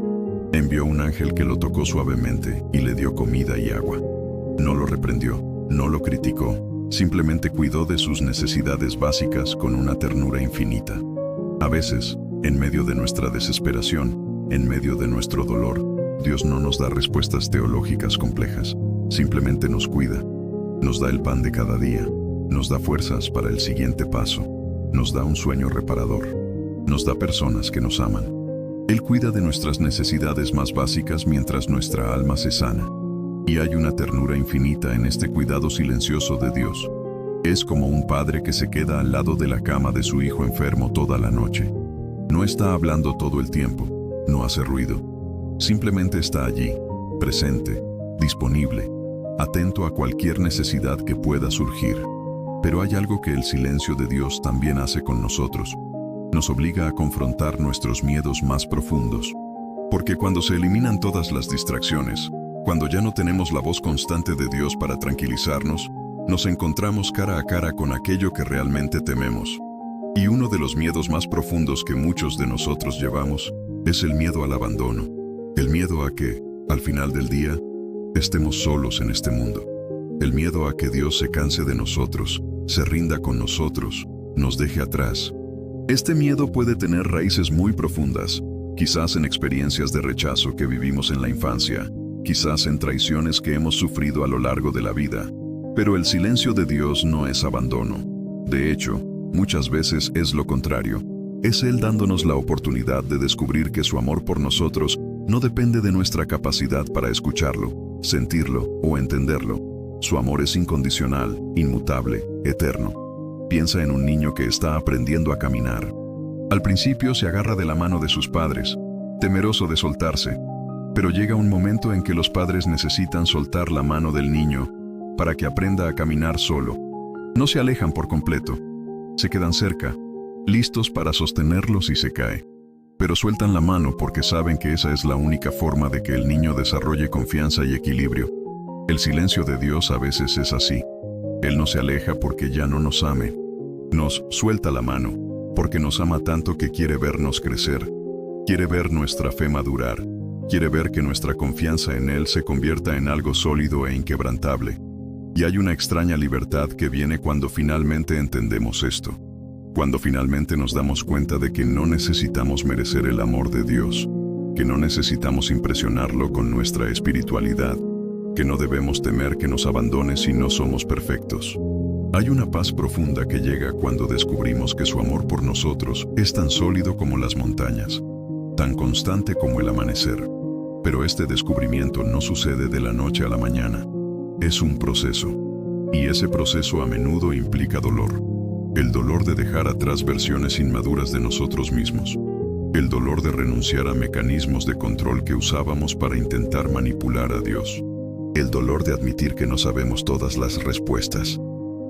Envió un ángel que lo tocó suavemente y le dio comida y agua. No lo reprendió, no lo criticó, simplemente cuidó de sus necesidades básicas con una ternura infinita. A veces, en medio de nuestra desesperación, en medio de nuestro dolor, Dios no nos da respuestas teológicas complejas, simplemente nos cuida, nos da el pan de cada día, nos da fuerzas para el siguiente paso, nos da un sueño reparador, nos da personas que nos aman. Él cuida de nuestras necesidades más básicas mientras nuestra alma se sana. Y hay una ternura infinita en este cuidado silencioso de Dios. Es como un padre que se queda al lado de la cama de su hijo enfermo toda la noche. No está hablando todo el tiempo, no hace ruido. Simplemente está allí, presente, disponible, atento a cualquier necesidad que pueda surgir. Pero hay algo que el silencio de Dios también hace con nosotros. Nos obliga a confrontar nuestros miedos más profundos. Porque cuando se eliminan todas las distracciones, cuando ya no tenemos la voz constante de Dios para tranquilizarnos, nos encontramos cara a cara con aquello que realmente tememos. Y uno de los miedos más profundos que muchos de nosotros llevamos es el miedo al abandono, el miedo a que, al final del día, estemos solos en este mundo, el miedo a que Dios se canse de nosotros, se rinda con nosotros, nos deje atrás. Este miedo puede tener raíces muy profundas, quizás en experiencias de rechazo que vivimos en la infancia, quizás en traiciones que hemos sufrido a lo largo de la vida. Pero el silencio de Dios no es abandono. De hecho, muchas veces es lo contrario. Es Él dándonos la oportunidad de descubrir que su amor por nosotros no depende de nuestra capacidad para escucharlo, sentirlo o entenderlo. Su amor es incondicional, inmutable, eterno. Piensa en un niño que está aprendiendo a caminar. Al principio se agarra de la mano de sus padres, temeroso de soltarse, pero llega un momento en que los padres necesitan soltar la mano del niño para que aprenda a caminar solo. No se alejan por completo, se quedan cerca, listos para sostenerlo si se cae. Pero sueltan la mano porque saben que esa es la única forma de que el niño desarrolle confianza y equilibrio. El silencio de Dios a veces es así. Él no se aleja porque ya no nos ame. Nos suelta la mano porque nos ama tanto que quiere vernos crecer. Quiere ver nuestra fe madurar. Quiere ver que nuestra confianza en Él se convierta en algo sólido e inquebrantable. Y hay una extraña libertad que viene cuando finalmente entendemos esto. Cuando finalmente nos damos cuenta de que no necesitamos merecer el amor de Dios, que no necesitamos impresionarlo con nuestra espiritualidad, que no debemos temer que nos abandone si no somos perfectos. Hay una paz profunda que llega cuando descubrimos que su amor por nosotros es tan sólido como las montañas, tan constante como el amanecer. Pero este descubrimiento no sucede de la noche a la mañana. Es un proceso. Y ese proceso a menudo implica dolor. El dolor de dejar atrás versiones inmaduras de nosotros mismos. El dolor de renunciar a mecanismos de control que usábamos para intentar manipular a Dios. El dolor de admitir que no sabemos todas las respuestas,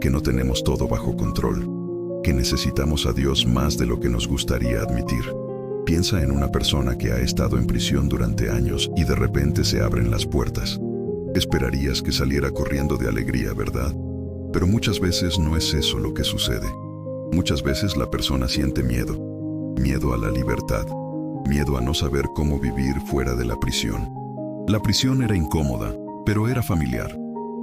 que no tenemos todo bajo control, que necesitamos a Dios más de lo que nos gustaría admitir. Piensa en una persona que ha estado en prisión durante años y de repente se abren las puertas. Esperarías que saliera corriendo de alegría, ¿verdad? Pero muchas veces no es eso lo que sucede. Muchas veces la persona siente miedo. Miedo a la libertad. Miedo a no saber cómo vivir fuera de la prisión. La prisión era incómoda, pero era familiar.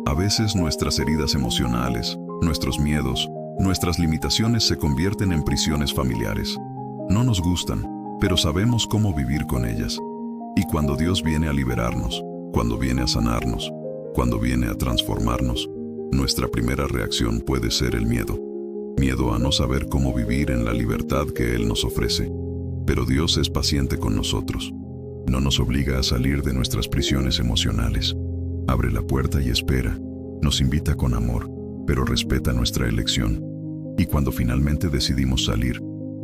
A veces nuestras heridas emocionales, nuestros miedos, nuestras limitaciones se convierten en prisiones familiares. No nos gustan, pero sabemos cómo vivir con ellas. Y cuando Dios viene a liberarnos, cuando viene a sanarnos, cuando viene a transformarnos, nuestra primera reacción puede ser el miedo. Miedo a no saber cómo vivir en la libertad que Él nos ofrece. Pero Dios es paciente con nosotros. No nos obliga a salir de nuestras prisiones emocionales. Abre la puerta y espera. Nos invita con amor, pero respeta nuestra elección. Y cuando finalmente decidimos salir,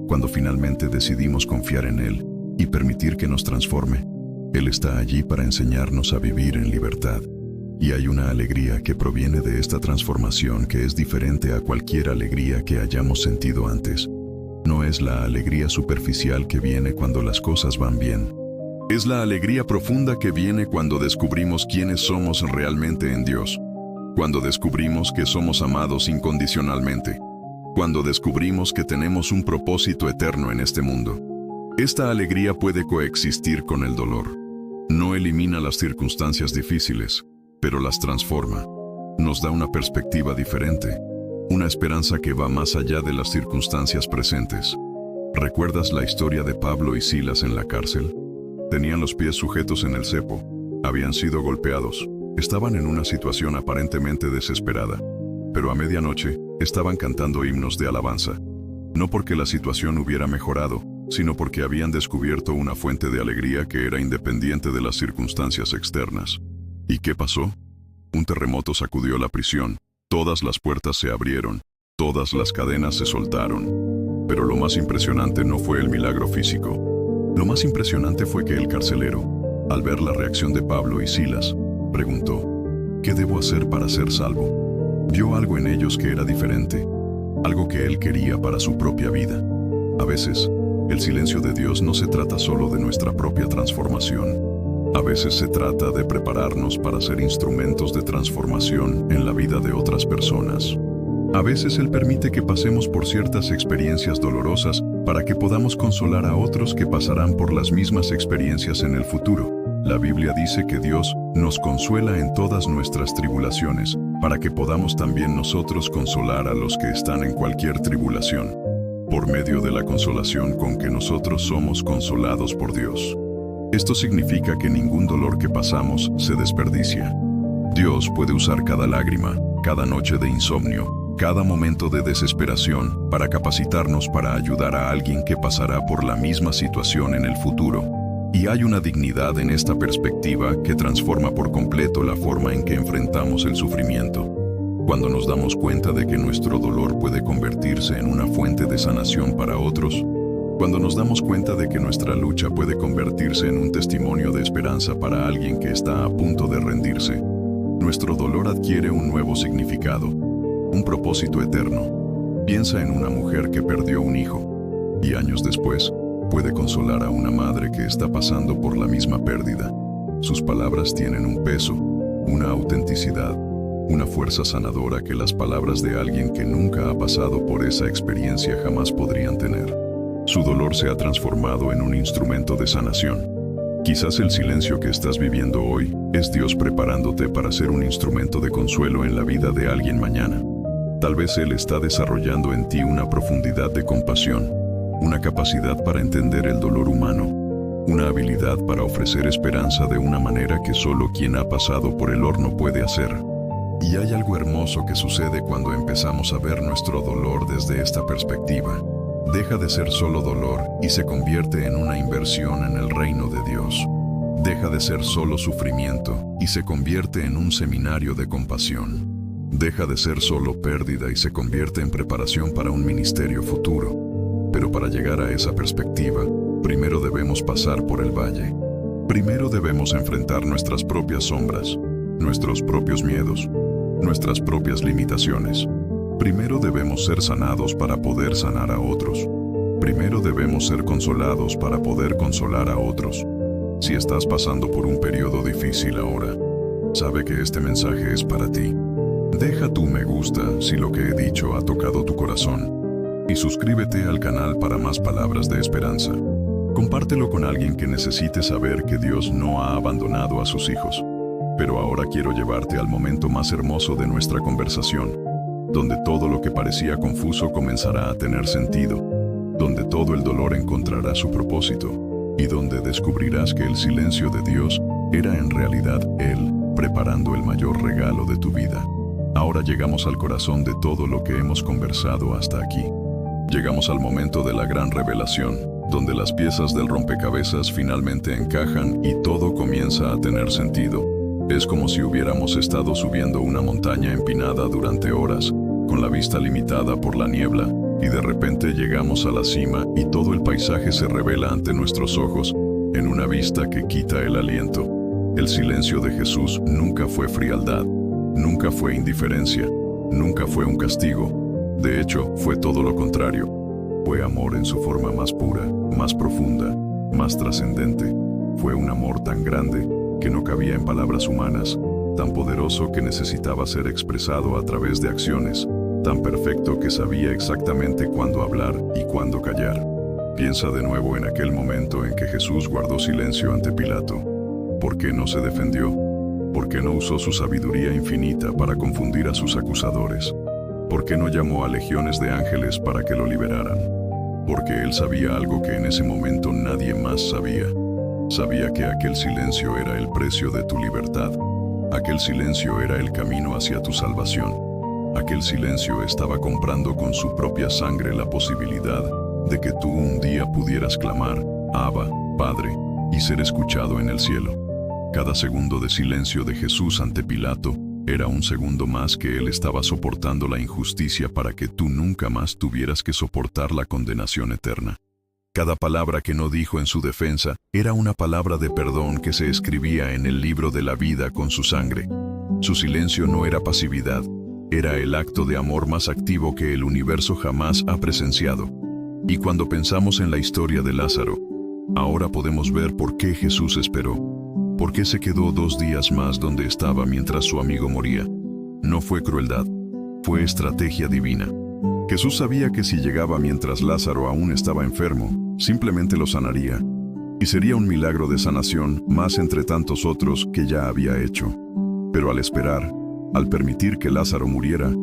cuando finalmente decidimos confiar en Él y permitir que nos transforme, Él está allí para enseñarnos a vivir en libertad. Y hay una alegría que proviene de esta transformación que es diferente a cualquier alegría que hayamos sentido antes. No es la alegría superficial que viene cuando las cosas van bien. Es la alegría profunda que viene cuando descubrimos quiénes somos realmente en Dios. Cuando descubrimos que somos amados incondicionalmente. Cuando descubrimos que tenemos un propósito eterno en este mundo. Esta alegría puede coexistir con el dolor. No elimina las circunstancias difíciles, pero las transforma. Nos da una perspectiva diferente, una esperanza que va más allá de las circunstancias presentes. ¿Recuerdas la historia de Pablo y Silas en la cárcel? Tenían los pies sujetos en el cepo, habían sido golpeados, estaban en una situación aparentemente desesperada, pero a medianoche estaban cantando himnos de alabanza. No porque la situación hubiera mejorado, sino porque habían descubierto una fuente de alegría que era independiente de las circunstancias externas. ¿Y qué pasó? Un terremoto sacudió la prisión, todas las puertas se abrieron, todas las cadenas se soltaron. Pero lo más impresionante no fue el milagro físico. Lo más impresionante fue que el carcelero, al ver la reacción de Pablo y Silas, preguntó, ¿qué debo hacer para ser salvo? Vio algo en ellos que era diferente, algo que él quería para su propia vida. A veces, el silencio de Dios no se trata solo de nuestra propia transformación. A veces se trata de prepararnos para ser instrumentos de transformación en la vida de otras personas. A veces Él permite que pasemos por ciertas experiencias dolorosas para que podamos consolar a otros que pasarán por las mismas experiencias en el futuro. La Biblia dice que Dios nos consuela en todas nuestras tribulaciones, para que podamos también nosotros consolar a los que están en cualquier tribulación, por medio de la consolación con que nosotros somos consolados por Dios. Esto significa que ningún dolor que pasamos se desperdicia. Dios puede usar cada lágrima, cada noche de insomnio, cada momento de desesperación para capacitarnos para ayudar a alguien que pasará por la misma situación en el futuro. Y hay una dignidad en esta perspectiva que transforma por completo la forma en que enfrentamos el sufrimiento. Cuando nos damos cuenta de que nuestro dolor puede convertirse en una fuente de sanación para otros, cuando nos damos cuenta de que nuestra lucha puede convertirse en un testimonio de esperanza para alguien que está a punto de rendirse, nuestro dolor adquiere un nuevo significado, un propósito eterno. Piensa en una mujer que perdió un hijo y años después puede consolar a una madre que está pasando por la misma pérdida. Sus palabras tienen un peso, una autenticidad, una fuerza sanadora que las palabras de alguien que nunca ha pasado por esa experiencia jamás podrían tener. Su dolor se ha transformado en un instrumento de sanación. Quizás el silencio que estás viviendo hoy es Dios preparándote para ser un instrumento de consuelo en la vida de alguien mañana. Tal vez Él está desarrollando en ti una profundidad de compasión, una capacidad para entender el dolor humano, una habilidad para ofrecer esperanza de una manera que solo quien ha pasado por el horno puede hacer. Y hay algo hermoso que sucede cuando empezamos a ver nuestro dolor desde esta perspectiva. Deja de ser solo dolor y se convierte en una inversión en el reino de Dios. Deja de ser solo sufrimiento y se convierte en un seminario de compasión. Deja de ser solo pérdida y se convierte en preparación para un ministerio futuro. Pero para llegar a esa perspectiva, primero debemos pasar por el valle. Primero debemos enfrentar nuestras propias sombras, nuestros propios miedos, nuestras propias limitaciones. Primero debemos ser sanados para poder sanar a otros. Primero debemos ser consolados para poder consolar a otros. Si estás pasando por un periodo difícil ahora, sabe que este mensaje es para ti. Deja tu me gusta si lo que he dicho ha tocado tu corazón. Y suscríbete al canal para más palabras de esperanza. Compártelo con alguien que necesite saber que Dios no ha abandonado a sus hijos. Pero ahora quiero llevarte al momento más hermoso de nuestra conversación, donde todo lo que parecía confuso comenzará a tener sentido, donde todo el dolor encontrará su propósito, y donde descubrirás que el silencio de Dios era en realidad Él preparando el mayor regalo de tu vida. Ahora llegamos al corazón de todo lo que hemos conversado hasta aquí. Llegamos al momento de la gran revelación, donde las piezas del rompecabezas finalmente encajan y todo comienza a tener sentido. Es como si hubiéramos estado subiendo una montaña empinada durante horas, con la vista limitada por la niebla, y de repente llegamos a la cima y todo el paisaje se revela ante nuestros ojos, en una vista que quita el aliento. El silencio de Jesús nunca fue frialdad, nunca fue indiferencia, nunca fue un castigo. De hecho, fue todo lo contrario. Fue amor en su forma más pura, más profunda, más trascendente. Fue un amor tan grande que no cabía en palabras humanas, tan poderoso que necesitaba ser expresado a través de acciones, tan perfecto que sabía exactamente cuándo hablar y cuándo callar. Piensa de nuevo en aquel momento en que Jesús guardó silencio ante Pilato. ¿Por qué no se defendió? ¿Por qué no usó su sabiduría infinita para confundir a sus acusadores? ¿Por qué no llamó a legiones de ángeles para que lo liberaran? Porque él sabía algo que en ese momento nadie más sabía. Sabía que aquel silencio era el precio de tu libertad. Aquel silencio era el camino hacia tu salvación. Aquel silencio estaba comprando con su propia sangre la posibilidad de que tú un día pudieras clamar, Abba, Padre, y ser escuchado en el cielo. Cada segundo de silencio de Jesús ante Pilato era un segundo más que él estaba soportando la injusticia para que tú nunca más tuvieras que soportar la condenación eterna. Cada palabra que no dijo en su defensa era una palabra de perdón que se escribía en el libro de la vida con su sangre. Su silencio no era pasividad, era el acto de amor más activo que el universo jamás ha presenciado. Y cuando pensamos en la historia de Lázaro, ahora podemos ver por qué Jesús esperó. ¿Por qué se quedó 2 días más donde estaba mientras su amigo moría? No fue crueldad, Fue estrategia divina. Jesús sabía que si llegaba mientras Lázaro aún estaba enfermo, simplemente lo sanaría, y sería un milagro de sanación más entre tantos otros que ya había hecho. Pero al esperar, al permitir que Lázaro muriera,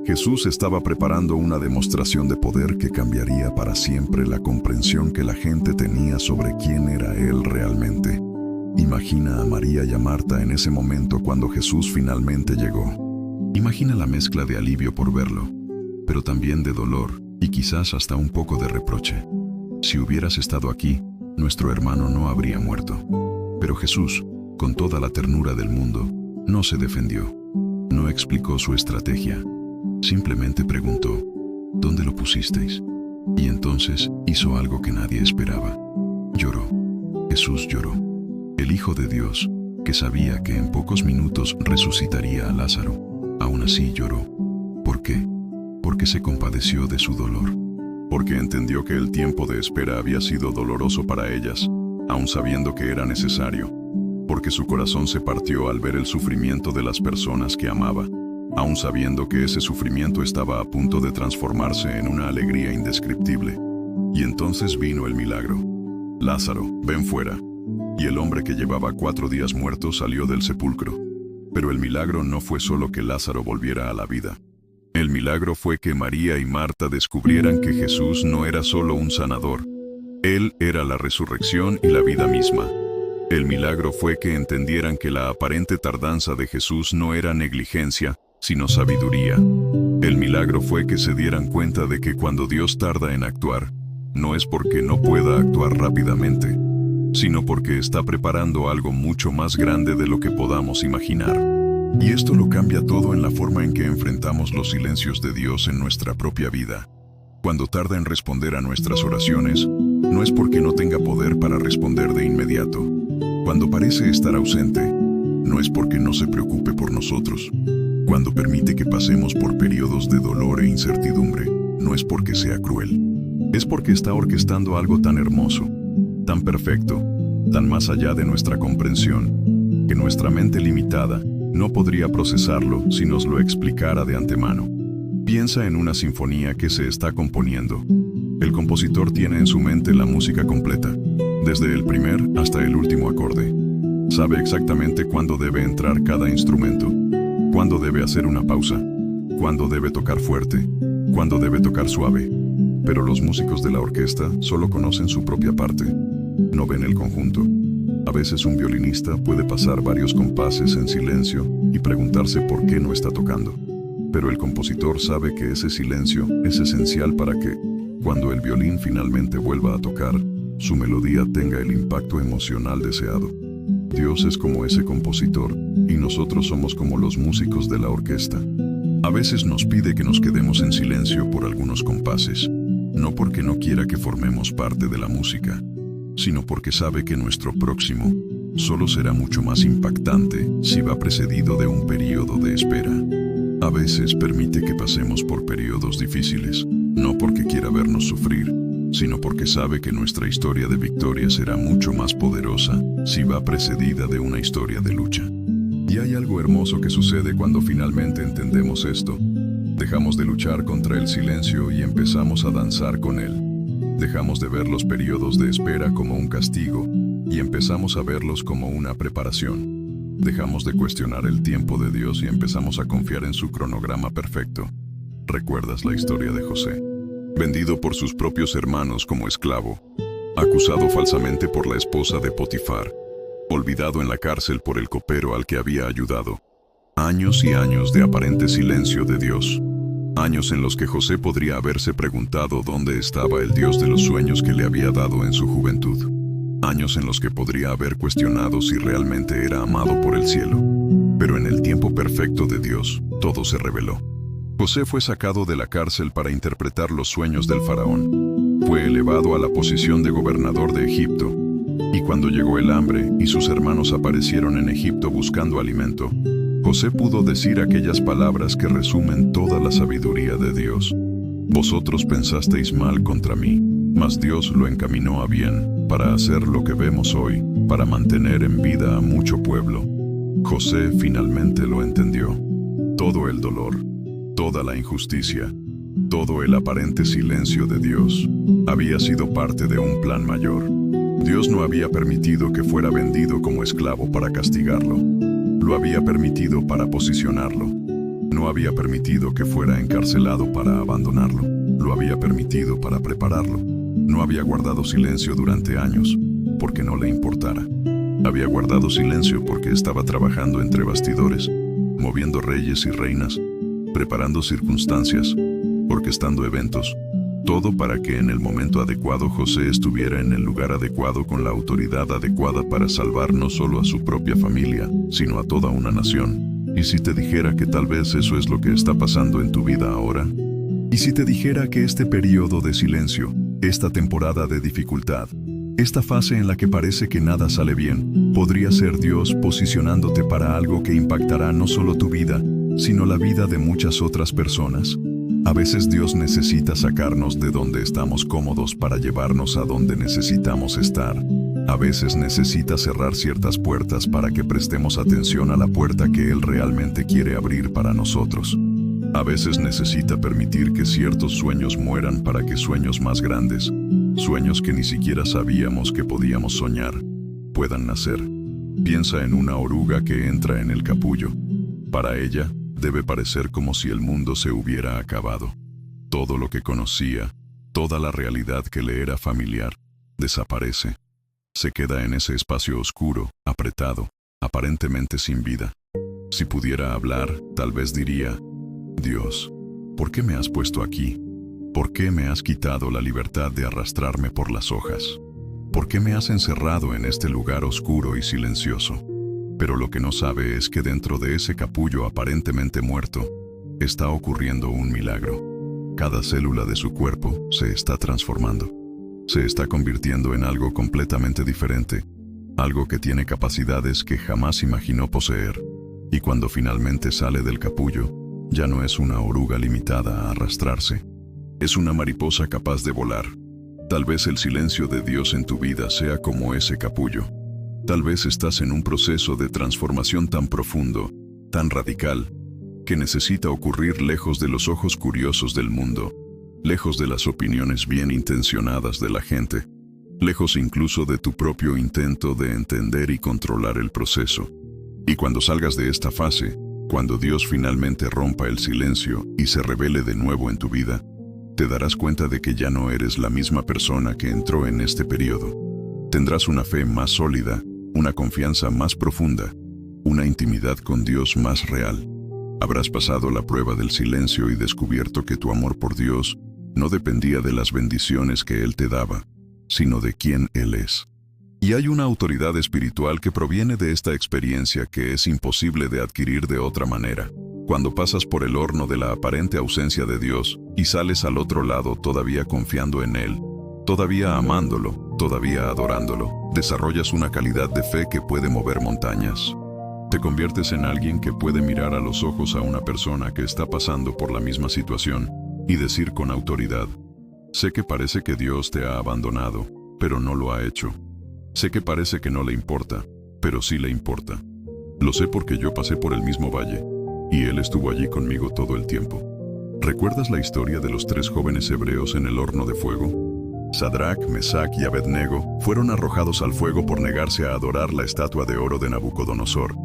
Jesús estaba preparando una demostración de poder que cambiaría para siempre la comprensión que la gente tenía sobre quién era Él realmente. Imagina a María y a Marta en ese momento cuando Jesús finalmente llegó. Imagina la mezcla de alivio por verlo, pero también de dolor y quizás hasta un poco de reproche. Si hubieras estado aquí, nuestro hermano no habría muerto. Pero Jesús, con toda la ternura del mundo, no se defendió. No explicó su estrategia. Simplemente preguntó, ¿dónde lo pusisteis? Y entonces hizo algo que nadie esperaba. Lloró. Jesús lloró. El Hijo de Dios, que sabía que en pocos minutos resucitaría a Lázaro, aún así lloró. ¿Por qué? Porque se compadeció de su dolor. Porque entendió que el tiempo de espera había sido doloroso para ellas, aun sabiendo que era necesario. Porque su corazón se partió al ver el sufrimiento de las personas que amaba, aun sabiendo que ese sufrimiento estaba a punto de transformarse en una alegría indescriptible. Y entonces vino el milagro. Lázaro, ven fuera. Y el hombre que llevaba 4 días muerto salió del sepulcro. Pero el milagro no fue solo que Lázaro volviera a la vida. El milagro fue que María y Marta descubrieran que Jesús no era solo un sanador. Él era la resurrección y la vida misma. El milagro fue que entendieran que la aparente tardanza de Jesús no era negligencia, sino sabiduría. El milagro fue que se dieran cuenta de que cuando Dios tarda en actuar, no es porque no pueda actuar rápidamente, sino porque está preparando algo mucho más grande de lo que podamos imaginar. Y esto lo cambia todo en la forma en que enfrentamos los silencios de Dios en nuestra propia vida. Cuando tarda en responder a nuestras oraciones, no es porque no tenga poder para responder de inmediato. Cuando parece estar ausente, no es porque no se preocupe por nosotros. Cuando permite que pasemos por periodos de dolor e incertidumbre, no es porque sea cruel. Es porque está orquestando algo tan hermoso, tan perfecto, tan más allá de nuestra comprensión, que nuestra mente limitada no podría procesarlo si nos lo explicara de antemano. Piensa en una sinfonía que se está componiendo. El compositor tiene en su mente la música completa, desde el primer hasta el último acorde. Sabe exactamente cuándo debe entrar cada instrumento, cuándo debe hacer una pausa, cuándo debe tocar fuerte, cuándo debe tocar suave. Pero los músicos de la orquesta solo conocen su propia parte, no ven el conjunto. A veces un violinista puede pasar varios compases en silencio y preguntarse por qué no está tocando. Pero el compositor sabe que ese silencio es esencial para que, cuando el violín finalmente vuelva a tocar, su melodía tenga el impacto emocional deseado. Dios es como ese compositor y nosotros somos como los músicos de la orquesta. A veces nos pide que nos quedemos en silencio por algunos compases, no porque no quiera que formemos parte de la música, sino porque sabe que nuestro próximo solo será mucho más impactante si va precedido de un periodo de espera. A veces permite que pasemos por periodos difíciles, no porque quiera vernos sufrir, sino porque sabe que nuestra historia de victoria será mucho más poderosa si va precedida de una historia de lucha. Y hay algo hermoso que sucede cuando finalmente entendemos esto. Dejamos de luchar contra el silencio y empezamos a danzar con él. Dejamos de ver los periodos de espera como un castigo y empezamos a verlos como una preparación. Dejamos de cuestionar el tiempo de Dios y empezamos a confiar en su cronograma perfecto. ¿Recuerdas la historia de José? Vendido por sus propios hermanos como esclavo, acusado falsamente por la esposa de Potifar, olvidado en la cárcel por el copero al que había ayudado. Años y años de aparente silencio de Dios. Años en los que José podría haberse preguntado dónde estaba el Dios de los sueños que le había dado en su juventud. Años en los que podría haber cuestionado si realmente era amado por el cielo. Pero en el tiempo perfecto de Dios, todo se reveló. José fue sacado de la cárcel para interpretar los sueños del faraón. Fue elevado a la posición de gobernador de Egipto. Y cuando llegó el hambre y sus hermanos aparecieron en Egipto buscando alimento, José pudo decir aquellas palabras que resumen toda la sabiduría de Dios. Vosotros pensasteis mal contra mí, mas Dios lo encaminó a bien, para hacer lo que vemos hoy, para mantener en vida a mucho pueblo. José finalmente lo entendió. Todo el dolor, toda la injusticia, todo el aparente silencio de Dios, había sido parte de un plan mayor. Dios no había permitido que fuera vendido como esclavo para castigarlo. Lo había permitido para posicionarlo. No había permitido que fuera encarcelado para abandonarlo. Lo había permitido para prepararlo. No había guardado silencio durante años, porque no le importara. Había guardado silencio porque estaba trabajando entre bastidores, moviendo reyes y reinas, preparando circunstancias, orquestando eventos, todo para que en el momento adecuado José estuviera en el lugar adecuado con la autoridad adecuada para salvar no solo a su propia familia, sino a toda una nación. ¿Y si te dijera que tal vez eso es lo que está pasando en tu vida ahora? ¿Y si te dijera que este periodo de silencio, esta temporada de dificultad, esta fase en la que parece que nada sale bien, podría ser Dios posicionándote para algo que impactará no solo tu vida, sino la vida de muchas otras personas? A veces Dios necesita sacarnos de donde estamos cómodos para llevarnos a donde necesitamos estar. A veces necesita cerrar ciertas puertas para que prestemos atención a la puerta que Él realmente quiere abrir para nosotros. A veces necesita permitir que ciertos sueños mueran para que sueños más grandes, sueños que ni siquiera sabíamos que podíamos soñar, puedan nacer. Piensa en una oruga que entra en el capullo. Para ella, debe parecer como si el mundo se hubiera acabado. Todo lo que conocía, toda la realidad que le era familiar, desaparece. Se queda en ese espacio oscuro, apretado, aparentemente sin vida. Si pudiera hablar, tal vez diría: Dios, ¿por qué me has puesto aquí? ¿Por qué me has quitado la libertad de arrastrarme por las hojas? ¿Por qué me has encerrado en este lugar oscuro y silencioso? Pero lo que no sabe es que dentro de ese capullo aparentemente muerto, está ocurriendo un milagro. Cada célula de su cuerpo se está transformando. Se está convirtiendo en algo completamente diferente, algo que tiene capacidades que jamás imaginó poseer. Y cuando finalmente sale del capullo, ya no es una oruga limitada a arrastrarse. Es una mariposa capaz de volar. Tal vez el silencio de Dios en tu vida sea como ese capullo. Tal vez estás en un proceso de transformación tan profundo, tan radical, que necesita ocurrir lejos de los ojos curiosos del mundo, lejos de las opiniones bien intencionadas de la gente, lejos incluso de tu propio intento de entender y controlar el proceso. Y cuando salgas de esta fase, cuando Dios finalmente rompa el silencio y se revele de nuevo en tu vida, te darás cuenta de que ya no eres la misma persona que entró en este periodo. Tendrás una fe más sólida, una confianza más profunda, una intimidad con Dios más real. Habrás pasado la prueba del silencio y descubierto que tu amor por Dios no dependía de las bendiciones que Él te daba, sino de quién Él es. Y hay una autoridad espiritual que proviene de esta experiencia que es imposible de adquirir de otra manera. Cuando pasas por el horno de la aparente ausencia de Dios y sales al otro lado todavía confiando en Él, todavía amándolo, todavía adorándolo, desarrollas una calidad de fe que puede mover montañas. Te conviertes en alguien que puede mirar a los ojos a una persona que está pasando por la misma situación y decir con autoridad: sé que parece que Dios te ha abandonado, pero no lo ha hecho. Sé que parece que no le importa, pero sí le importa. Lo sé porque yo pasé por el mismo valle, y Él estuvo allí conmigo todo el tiempo. ¿Recuerdas la historia de los 3 jóvenes hebreos en el horno de fuego? Sadrach, Mesach y Abednego fueron arrojados al fuego por negarse a adorar la estatua de oro de Nabucodonosor.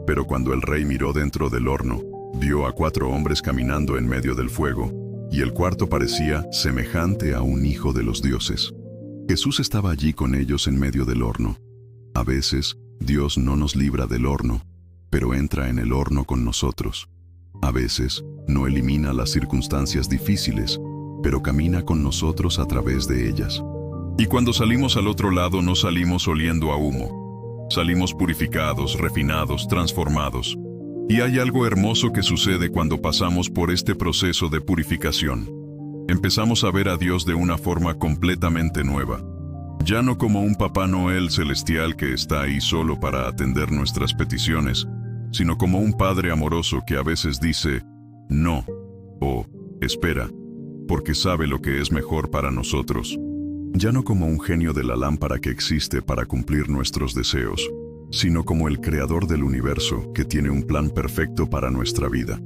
Pero cuando el rey miró dentro del horno, vio a 4 hombres caminando en medio del fuego, y el cuarto parecía semejante a un hijo de los dioses. Jesús estaba allí con ellos en medio del horno. A veces, Dios no nos libra del horno, pero entra en el horno con nosotros. A veces, no elimina las circunstancias difíciles, pero camina con nosotros a través de ellas. Y cuando salimos al otro lado no salimos oliendo a humo. Salimos purificados, refinados, transformados. Y hay algo hermoso que sucede cuando pasamos por este proceso de purificación. Empezamos a ver a Dios de una forma completamente nueva. Ya no como un Papá Noel celestial que está ahí solo para atender nuestras peticiones, sino como un Padre amoroso que a veces dice no o espera, porque sabe lo que es mejor para nosotros. Ya no como un genio de la lámpara que existe para cumplir nuestros deseos, sino como el creador del universo que tiene un plan perfecto para nuestra vida.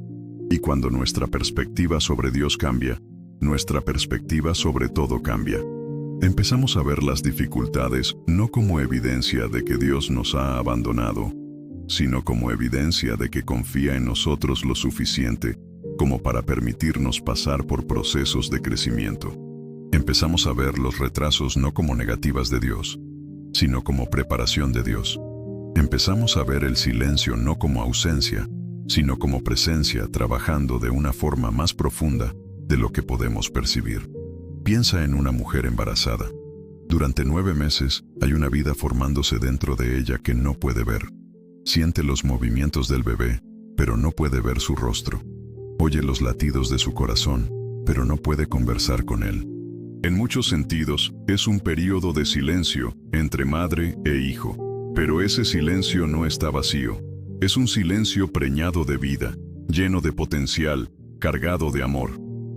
Y cuando nuestra perspectiva sobre Dios cambia, nuestra perspectiva sobre todo cambia. Empezamos a ver las dificultades no como evidencia de que Dios nos ha abandonado, sino como evidencia de que confía en nosotros lo suficiente como para permitirnos pasar por procesos de crecimiento. Empezamos a ver los retrasos no como negativas de Dios, sino como preparación de Dios. Empezamos a ver el silencio no como ausencia, sino como presencia trabajando de una forma más profunda de lo que podemos percibir. Piensa en una mujer embarazada. Durante 9 meses hay una vida formándose dentro de ella que no puede ver. Siente los movimientos del bebé, pero no puede ver su rostro. Oye los latidos de su corazón, pero no puede conversar con él. En muchos sentidos, es un período de silencio entre madre e hijo. Pero ese silencio no está vacío. Es un silencio preñado de vida, lleno de potencial, cargado de amor.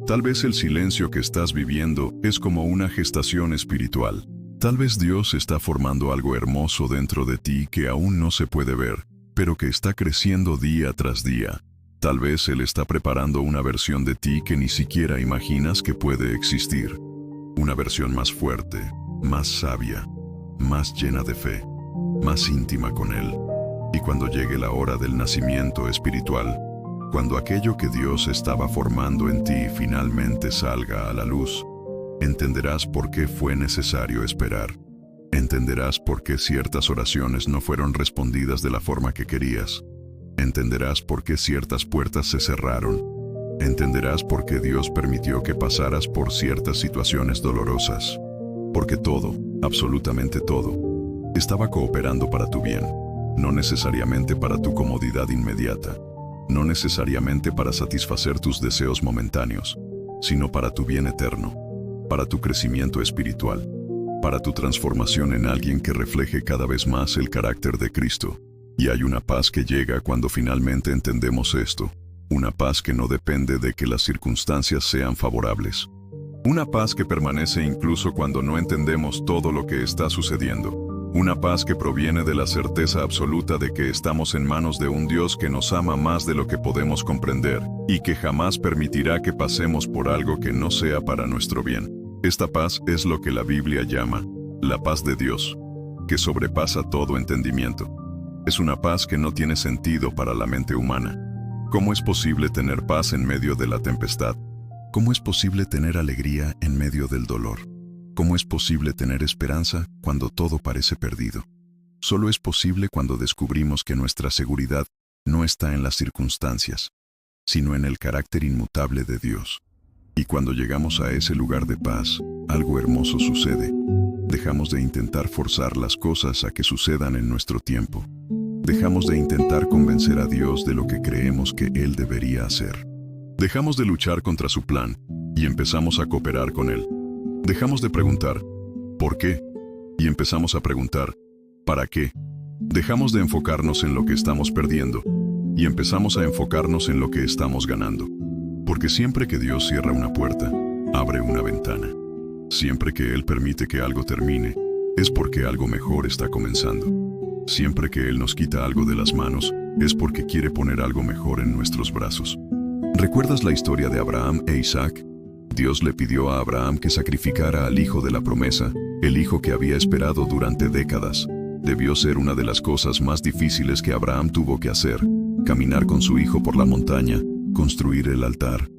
Tal vez el silencio que estás viviendo es como una gestación espiritual. Tal vez Dios está formando algo hermoso dentro de ti que aún no se puede ver, pero que está creciendo día tras día. Tal vez Él está preparando una versión de ti que ni siquiera imaginas que puede existir. Una versión más fuerte, más sabia, más llena de fe, más íntima con Él. Y cuando llegue la hora del nacimiento espiritual, cuando aquello que Dios estaba formando en ti finalmente salga a la luz, entenderás por qué fue necesario esperar. Entenderás por qué ciertas oraciones no fueron respondidas de la forma que querías. Entenderás por qué ciertas puertas se cerraron. Entenderás por qué Dios permitió que pasaras por ciertas situaciones dolorosas. Porque todo, absolutamente todo, estaba cooperando para tu bien, no necesariamente para tu comodidad inmediata, no necesariamente para satisfacer tus deseos momentáneos, sino para tu bien eterno, para tu crecimiento espiritual, para tu transformación en alguien que refleje cada vez más el carácter de Cristo. Y hay una paz que llega cuando finalmente entendemos esto, una paz que no depende de que las circunstancias sean favorables. Una paz que permanece incluso cuando no entendemos todo lo que está sucediendo. Una paz que proviene de la certeza absoluta de que estamos en manos de un Dios que nos ama más de lo que podemos comprender, y que jamás permitirá que pasemos por algo que no sea para nuestro bien. Esta paz es lo que la Biblia llama la paz de Dios, que sobrepasa todo entendimiento. Es una paz que no tiene sentido para la mente humana. ¿Cómo es posible tener paz en medio de la tempestad? ¿Cómo es posible tener alegría en medio del dolor? ¿Cómo es posible tener esperanza cuando todo parece perdido? Solo es posible cuando descubrimos que nuestra seguridad no está en las circunstancias, sino en el carácter inmutable de Dios. Y cuando llegamos a ese lugar de paz, algo hermoso sucede. Dejamos de intentar forzar las cosas a que sucedan en nuestro tiempo. Dejamos de intentar convencer a Dios de lo que creemos que Él debería hacer. Dejamos de luchar contra su plan y empezamos a cooperar con Él. Dejamos de preguntar, ¿por qué? Y empezamos a preguntar, ¿para qué? Dejamos de enfocarnos en lo que estamos perdiendo y empezamos a enfocarnos en lo que estamos ganando. Porque siempre que Dios cierra una puerta, abre una ventana. Siempre que Él permite que algo termine, es porque algo mejor está comenzando. Siempre que Él nos quita algo de las manos, es porque quiere poner algo mejor en nuestros brazos. ¿Recuerdas la historia de Abraham e Isaac? Dios le pidió a Abraham que sacrificara al hijo de la promesa, el hijo que había esperado durante décadas. Debió ser una de las cosas más difíciles que Abraham tuvo que hacer: caminar con su hijo por la montaña, construir el altar,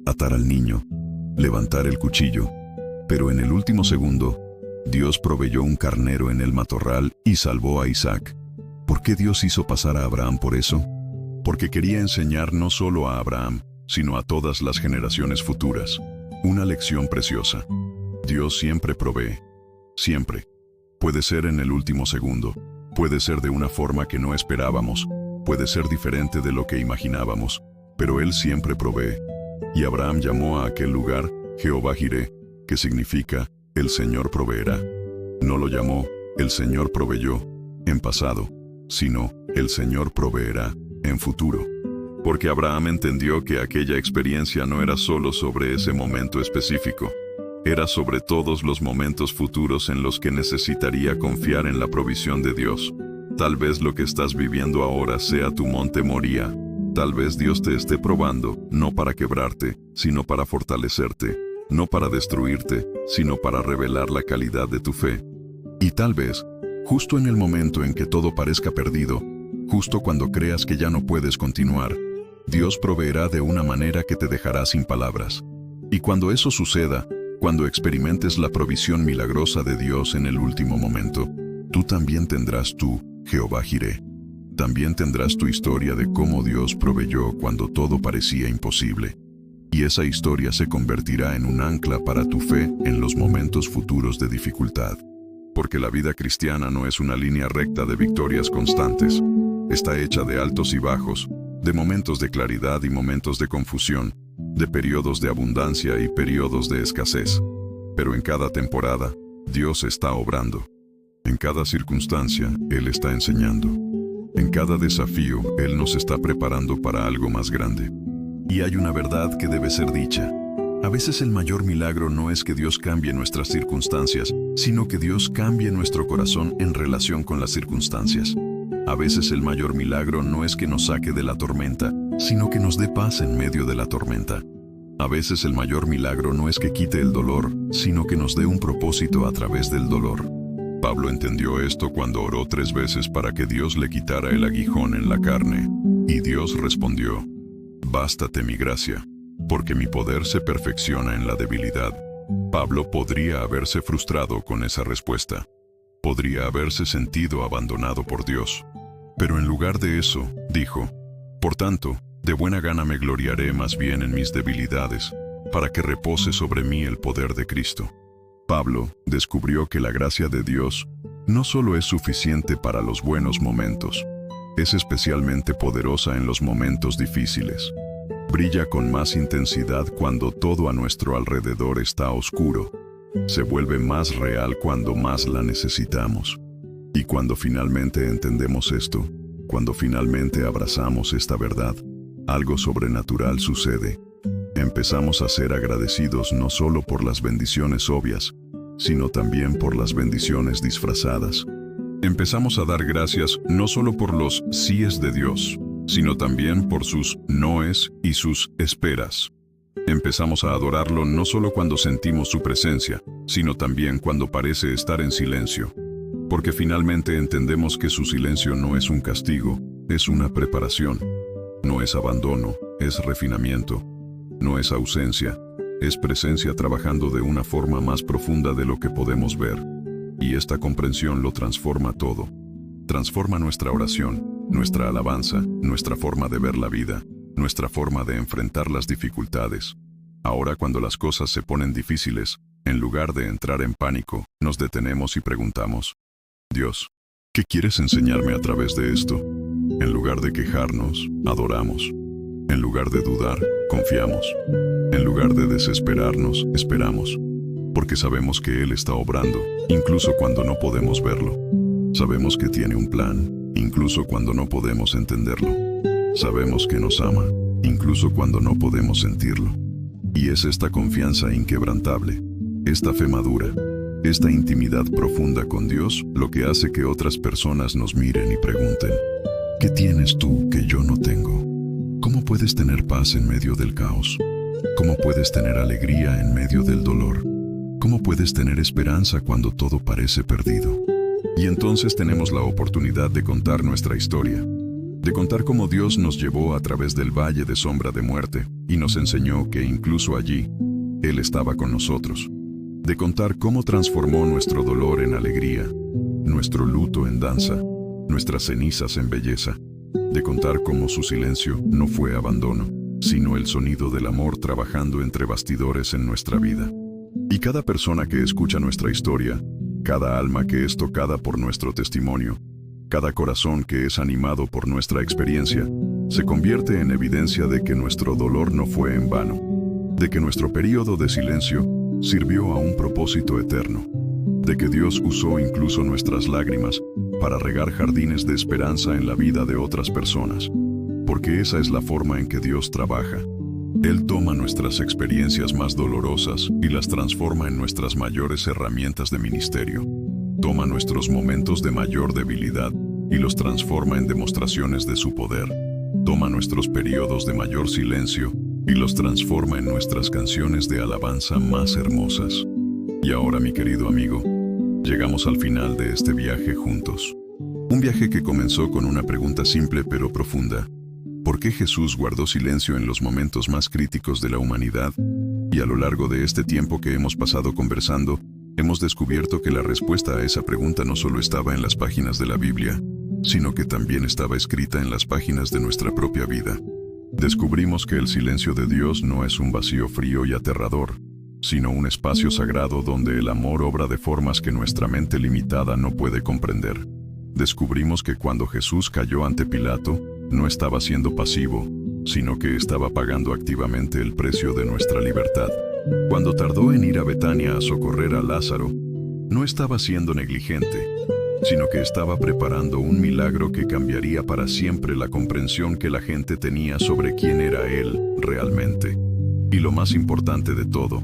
atar al niño, levantar el cuchillo. Pero en el último segundo, Dios proveyó un carnero en el matorral y salvó a Isaac. ¿Por qué Dios hizo pasar a Abraham por eso? Porque quería enseñar no solo a Abraham, sino a todas las generaciones futuras una lección preciosa. Dios siempre provee. Siempre. Puede ser en el último segundo, puede ser de una forma que no esperábamos, puede ser diferente de lo que imaginábamos, pero Él siempre provee. Y Abraham llamó a aquel lugar Jehová Jireh, que significa el Señor proveerá. No lo llamó el Señor proveyó en pasado, sino el Señor proveerá en futuro. Porque Abraham entendió que aquella experiencia no era solo sobre ese momento específico, era sobre todos los momentos futuros en los que necesitaría confiar en la provisión de Dios. Tal vez lo que estás viviendo ahora sea tu monte Moría, Tal vez Dios te esté probando, no para quebrarte, sino para fortalecerte, no para destruirte, sino para revelar la calidad de tu fe. Y tal vez, justo en el momento en que todo parezca perdido, justo cuando creas que ya no puedes continuar, Dios proveerá de una manera que te dejará sin palabras. Y cuando eso suceda, cuando experimentes la provisión milagrosa de Dios en el último momento, tú también tendrás tu Jehová Jireh. También tendrás tu historia de cómo Dios proveyó cuando todo parecía imposible. Y esa historia se convertirá en un ancla para tu fe en los momentos futuros de dificultad. Porque la vida cristiana no es una línea recta de victorias constantes. Está hecha de altos y bajos, de momentos de claridad y momentos de confusión, de periodos de abundancia y periodos de escasez. Pero en cada temporada, Dios está obrando. En cada circunstancia, Él está enseñando. En cada desafío, Él nos está preparando para algo más grande. Y hay una verdad que debe ser dicha. A veces el mayor milagro no es que Dios cambie nuestras circunstancias, sino que Dios cambie nuestro corazón en relación con las circunstancias. A veces el mayor milagro no es que nos saque de la tormenta, sino que nos dé paz en medio de la tormenta. A veces el mayor milagro no es que quite el dolor, sino que nos dé un propósito a través del dolor. Pablo entendió esto cuando oró 3 veces para que Dios le quitara el aguijón en la carne. Y Dios respondió: «Bástate mi gracia, porque mi poder se perfecciona en la debilidad». Pablo podría haberse frustrado con esa respuesta. Podría haberse sentido abandonado por Dios. Pero en lugar de eso, dijo: «Por tanto, de buena gana me gloriaré más bien en mis debilidades, para que repose sobre mí el poder de Cristo». Pablo descubrió que la gracia de Dios no solo es suficiente para los buenos momentos, es especialmente poderosa en los momentos difíciles. Brilla con más intensidad cuando todo a nuestro alrededor está oscuro. Se vuelve más real cuando más la necesitamos. Y cuando finalmente entendemos esto, cuando finalmente abrazamos esta verdad, algo sobrenatural sucede. Empezamos a ser agradecidos no solo por las bendiciones obvias, sino también por las bendiciones disfrazadas. Empezamos a dar gracias no solo por los síes de Dios, sino también por sus noes y sus esperas. Empezamos a adorarlo no solo cuando sentimos su presencia, sino también cuando parece estar en silencio. Porque finalmente entendemos que su silencio no es un castigo, es una preparación. No es abandono, es refinamiento. No es ausencia, es presencia trabajando de una forma más profunda de lo que podemos ver. Y esta comprensión lo transforma todo. Transforma nuestra oración, nuestra alabanza, nuestra forma de ver la vida, nuestra forma de enfrentar las dificultades. Ahora cuando las cosas se ponen difíciles, en lugar de entrar en pánico, nos detenemos y preguntamos: Dios, ¿qué quieres enseñarme a través de esto? En lugar de quejarnos, adoramos. En lugar de dudar, confiamos. En lugar de desesperarnos, esperamos. Porque sabemos que Él está obrando, incluso cuando no podemos verlo. Sabemos que tiene un plan, incluso cuando no podemos entenderlo. Sabemos que nos ama, incluso cuando no podemos sentirlo. Y es esta confianza inquebrantable, esta fe madura, esta intimidad profunda con Dios lo que hace que otras personas nos miren y pregunten: ¿qué tienes tú que yo no tengo? ¿Cómo puedes tener paz en medio del caos? ¿Cómo puedes tener alegría en medio del dolor? ¿Cómo puedes tener esperanza cuando todo parece perdido? Y entonces tenemos la oportunidad de contar nuestra historia, de contar cómo Dios nos llevó a través del valle de sombra de muerte y nos enseñó que incluso allí, Él estaba con nosotros. De contar cómo transformó nuestro dolor en alegría, nuestro luto en danza, nuestras cenizas en belleza. De contar cómo su silencio no fue abandono, sino el sonido del amor trabajando entre bastidores en nuestra vida. Y cada persona que escucha nuestra historia, cada alma que es tocada por nuestro testimonio, cada corazón que es animado por nuestra experiencia, se convierte en evidencia de que nuestro dolor no fue en vano, de que nuestro período de silencio sirvió a un propósito eterno, de que Dios usó incluso nuestras lágrimas para regar jardines de esperanza en la vida de otras personas, porque esa es la forma en que Dios trabaja. Él toma nuestras experiencias más dolorosas y las transforma en nuestras mayores herramientas de ministerio. Toma nuestros momentos de mayor debilidad y los transforma en demostraciones de su poder. toma nuestros periodos de mayor silencio y los transforma en nuestras canciones de alabanza más hermosas. Y ahora, mi querido amigo, llegamos al final de este viaje juntos. Un viaje que comenzó con una pregunta simple pero profunda. ¿Por qué Jesús guardó silencio en los momentos más críticos de la humanidad? Y a lo largo de este tiempo que hemos pasado conversando, hemos descubierto que la respuesta a esa pregunta no solo estaba en las páginas de la Biblia, sino que también estaba escrita en las páginas de nuestra propia vida. Descubrimos que el silencio de Dios no es un vacío frío y aterrador, sino un espacio sagrado donde el amor obra de formas que nuestra mente limitada no puede comprender. Descubrimos que cuando Jesús cayó ante Pilato, no estaba siendo pasivo, sino que estaba pagando activamente el precio de nuestra libertad. Cuando tardó en ir a Betania a socorrer a Lázaro, no estaba siendo negligente, sino que estaba preparando un milagro que cambiaría para siempre la comprensión que la gente tenía sobre quién era Él realmente. Y lo más importante de todo,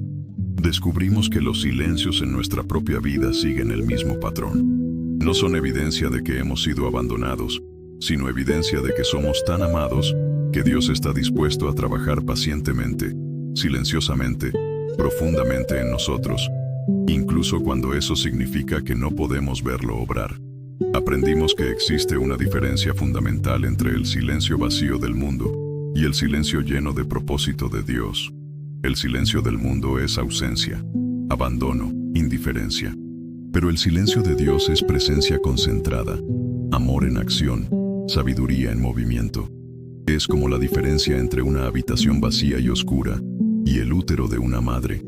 descubrimos que los silencios en nuestra propia vida siguen el mismo patrón. No son evidencia de que hemos sido abandonados, sino evidencia de que somos tan amados que Dios está dispuesto a trabajar pacientemente, silenciosamente, profundamente en nosotros, incluso cuando eso significa que no podemos verlo obrar. Aprendimos que existe una diferencia fundamental entre el silencio vacío del mundo y el silencio lleno de propósito de Dios. El silencio del mundo es ausencia, abandono, indiferencia. Pero el silencio de Dios es presencia concentrada, amor en acción, sabiduría en movimiento. Es como la diferencia entre una habitación vacía y oscura y el útero de una madre,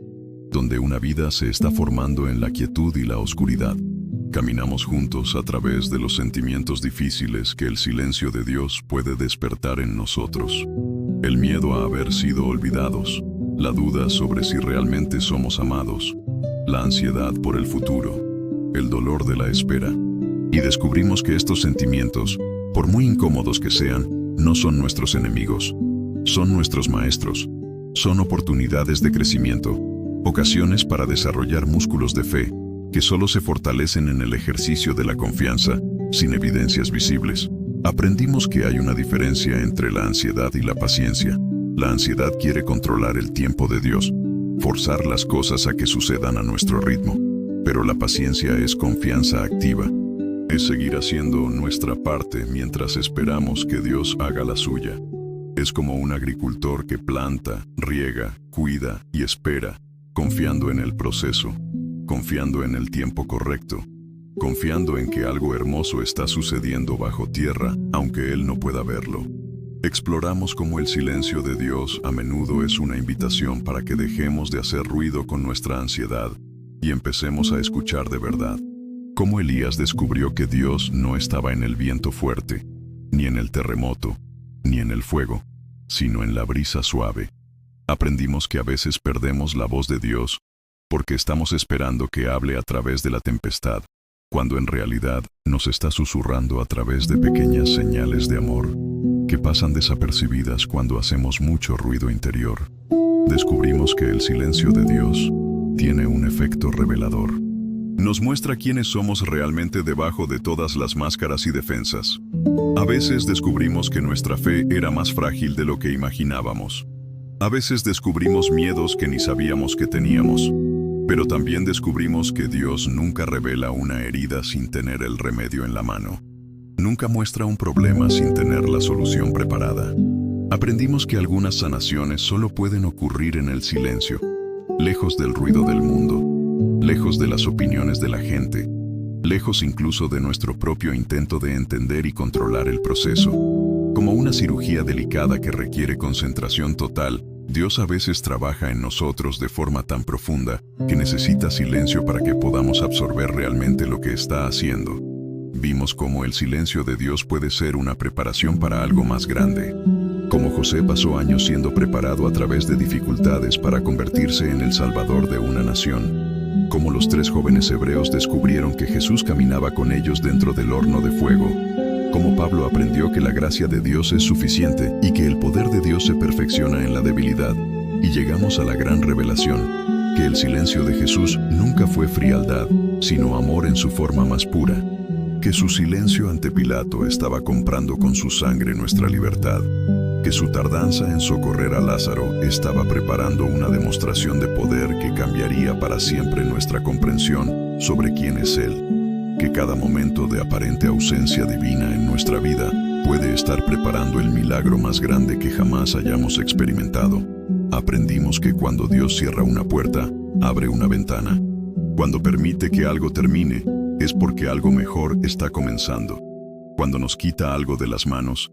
donde una vida se está formando en la quietud y la oscuridad. Caminamos juntos a través de los sentimientos difíciles que el silencio de Dios puede despertar en nosotros. El miedo a haber sido olvidados, la duda sobre si realmente somos amados, la ansiedad por el futuro, el dolor de la espera. Y descubrimos que estos sentimientos, por muy incómodos que sean, no son nuestros enemigos. Son nuestros maestros. Son oportunidades de crecimiento, ocasiones para desarrollar músculos de fe, que solo se fortalecen en el ejercicio de la confianza, sin evidencias visibles. Aprendimos que hay una diferencia entre la ansiedad y la paciencia. La ansiedad quiere controlar el tiempo de Dios, forzar las cosas a que sucedan a nuestro ritmo. Pero la paciencia es confianza activa. Es seguir haciendo nuestra parte mientras esperamos que Dios haga la suya. Es como un agricultor que planta, riega, cuida y espera, confiando en el proceso, confiando en el tiempo correcto, confiando en que algo hermoso está sucediendo bajo tierra, aunque él no pueda verlo. Exploramos cómo el silencio de Dios a menudo es una invitación para que dejemos de hacer ruido con nuestra ansiedad y empecemos a escuchar de verdad. Cómo Elías descubrió que Dios no estaba en el viento fuerte, ni en el terremoto, ni en el fuego, sino en la brisa suave. Aprendimos que a veces perdemos la voz de Dios porque estamos esperando que hable a través de la tempestad, cuando en realidad nos está susurrando a través de pequeñas señales de amor que pasan desapercibidas cuando hacemos mucho ruido interior. Descubrimos que el silencio de Dios tiene un efecto revelador. Nos muestra quiénes somos realmente debajo de todas las máscaras y defensas. A veces descubrimos que nuestra fe era más frágil de lo que imaginábamos. A veces descubrimos miedos que ni sabíamos que teníamos. Pero también descubrimos que Dios nunca revela una herida sin tener el remedio en la mano. Nunca muestra un problema sin tener la solución preparada. Aprendimos que algunas sanaciones solo pueden ocurrir en el silencio, lejos del ruido del mundo, lejos de las opiniones de la gente, lejos incluso de nuestro propio intento de entender y controlar el proceso. Como una cirugía delicada que requiere concentración total, Dios a veces trabaja en nosotros de forma tan profunda que necesita silencio para que podamos absorber realmente lo que está haciendo. Vimos cómo el silencio de Dios puede ser una preparación para algo más grande. Como José pasó años siendo preparado a través de dificultades para convertirse en el salvador de una nación. Como los 3 jóvenes hebreos descubrieron que Jesús caminaba con ellos dentro del horno de fuego. Como Pablo aprendió que la gracia de Dios es suficiente y que el poder de Dios se perfecciona en la debilidad. Y llegamos a la gran revelación, que el silencio de Jesús nunca fue frialdad, sino amor en su forma más pura. que su silencio ante Pilato estaba comprando con su sangre nuestra libertad, que su tardanza en socorrer a Lázaro estaba preparando una demostración de poder que cambiaría para siempre nuestra comprensión sobre quién es Él, que cada momento de aparente ausencia divina en nuestra vida puede estar preparando el milagro más grande que jamás hayamos experimentado. Aprendimos que cuando Dios cierra una puerta, abre una ventana. Cuando permite que algo termine, es porque algo mejor está comenzando. Cuando nos quita algo de las manos,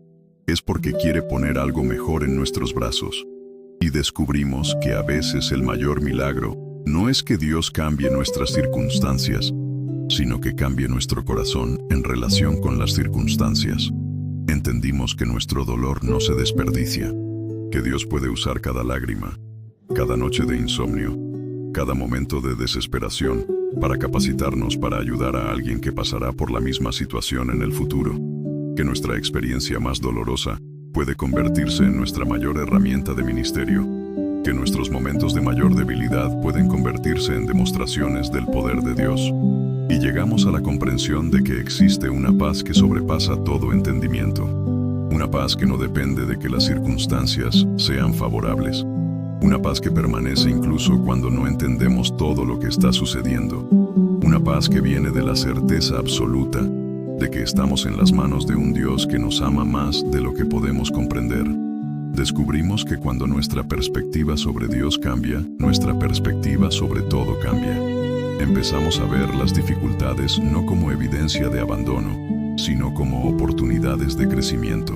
es porque quiere poner algo mejor en nuestros brazos. Y descubrimos que a veces el mayor milagro no es que Dios cambie nuestras circunstancias, sino que cambie nuestro corazón en relación con las circunstancias. Entendimos que nuestro dolor no se desperdicia, que Dios puede usar cada lágrima, cada noche de insomnio, cada momento de desesperación, para capacitarnos para ayudar a alguien que pasará por la misma situación en el futuro, que nuestra experiencia más dolorosa puede convertirse en nuestra mayor herramienta de ministerio, que nuestros momentos de mayor debilidad pueden convertirse en demostraciones del poder de Dios. Y llegamos a la comprensión de que existe una paz que sobrepasa todo entendimiento, una paz que no depende de que las circunstancias sean favorables, una paz que permanece incluso cuando no entendemos todo lo que está sucediendo, una paz que viene de la certeza absoluta de que estamos en las manos de un Dios que nos ama más de lo que podemos comprender. Descubrimos que cuando nuestra perspectiva sobre Dios cambia, nuestra perspectiva sobre todo cambia. Empezamos a ver las dificultades no como evidencia de abandono, sino como oportunidades de crecimiento.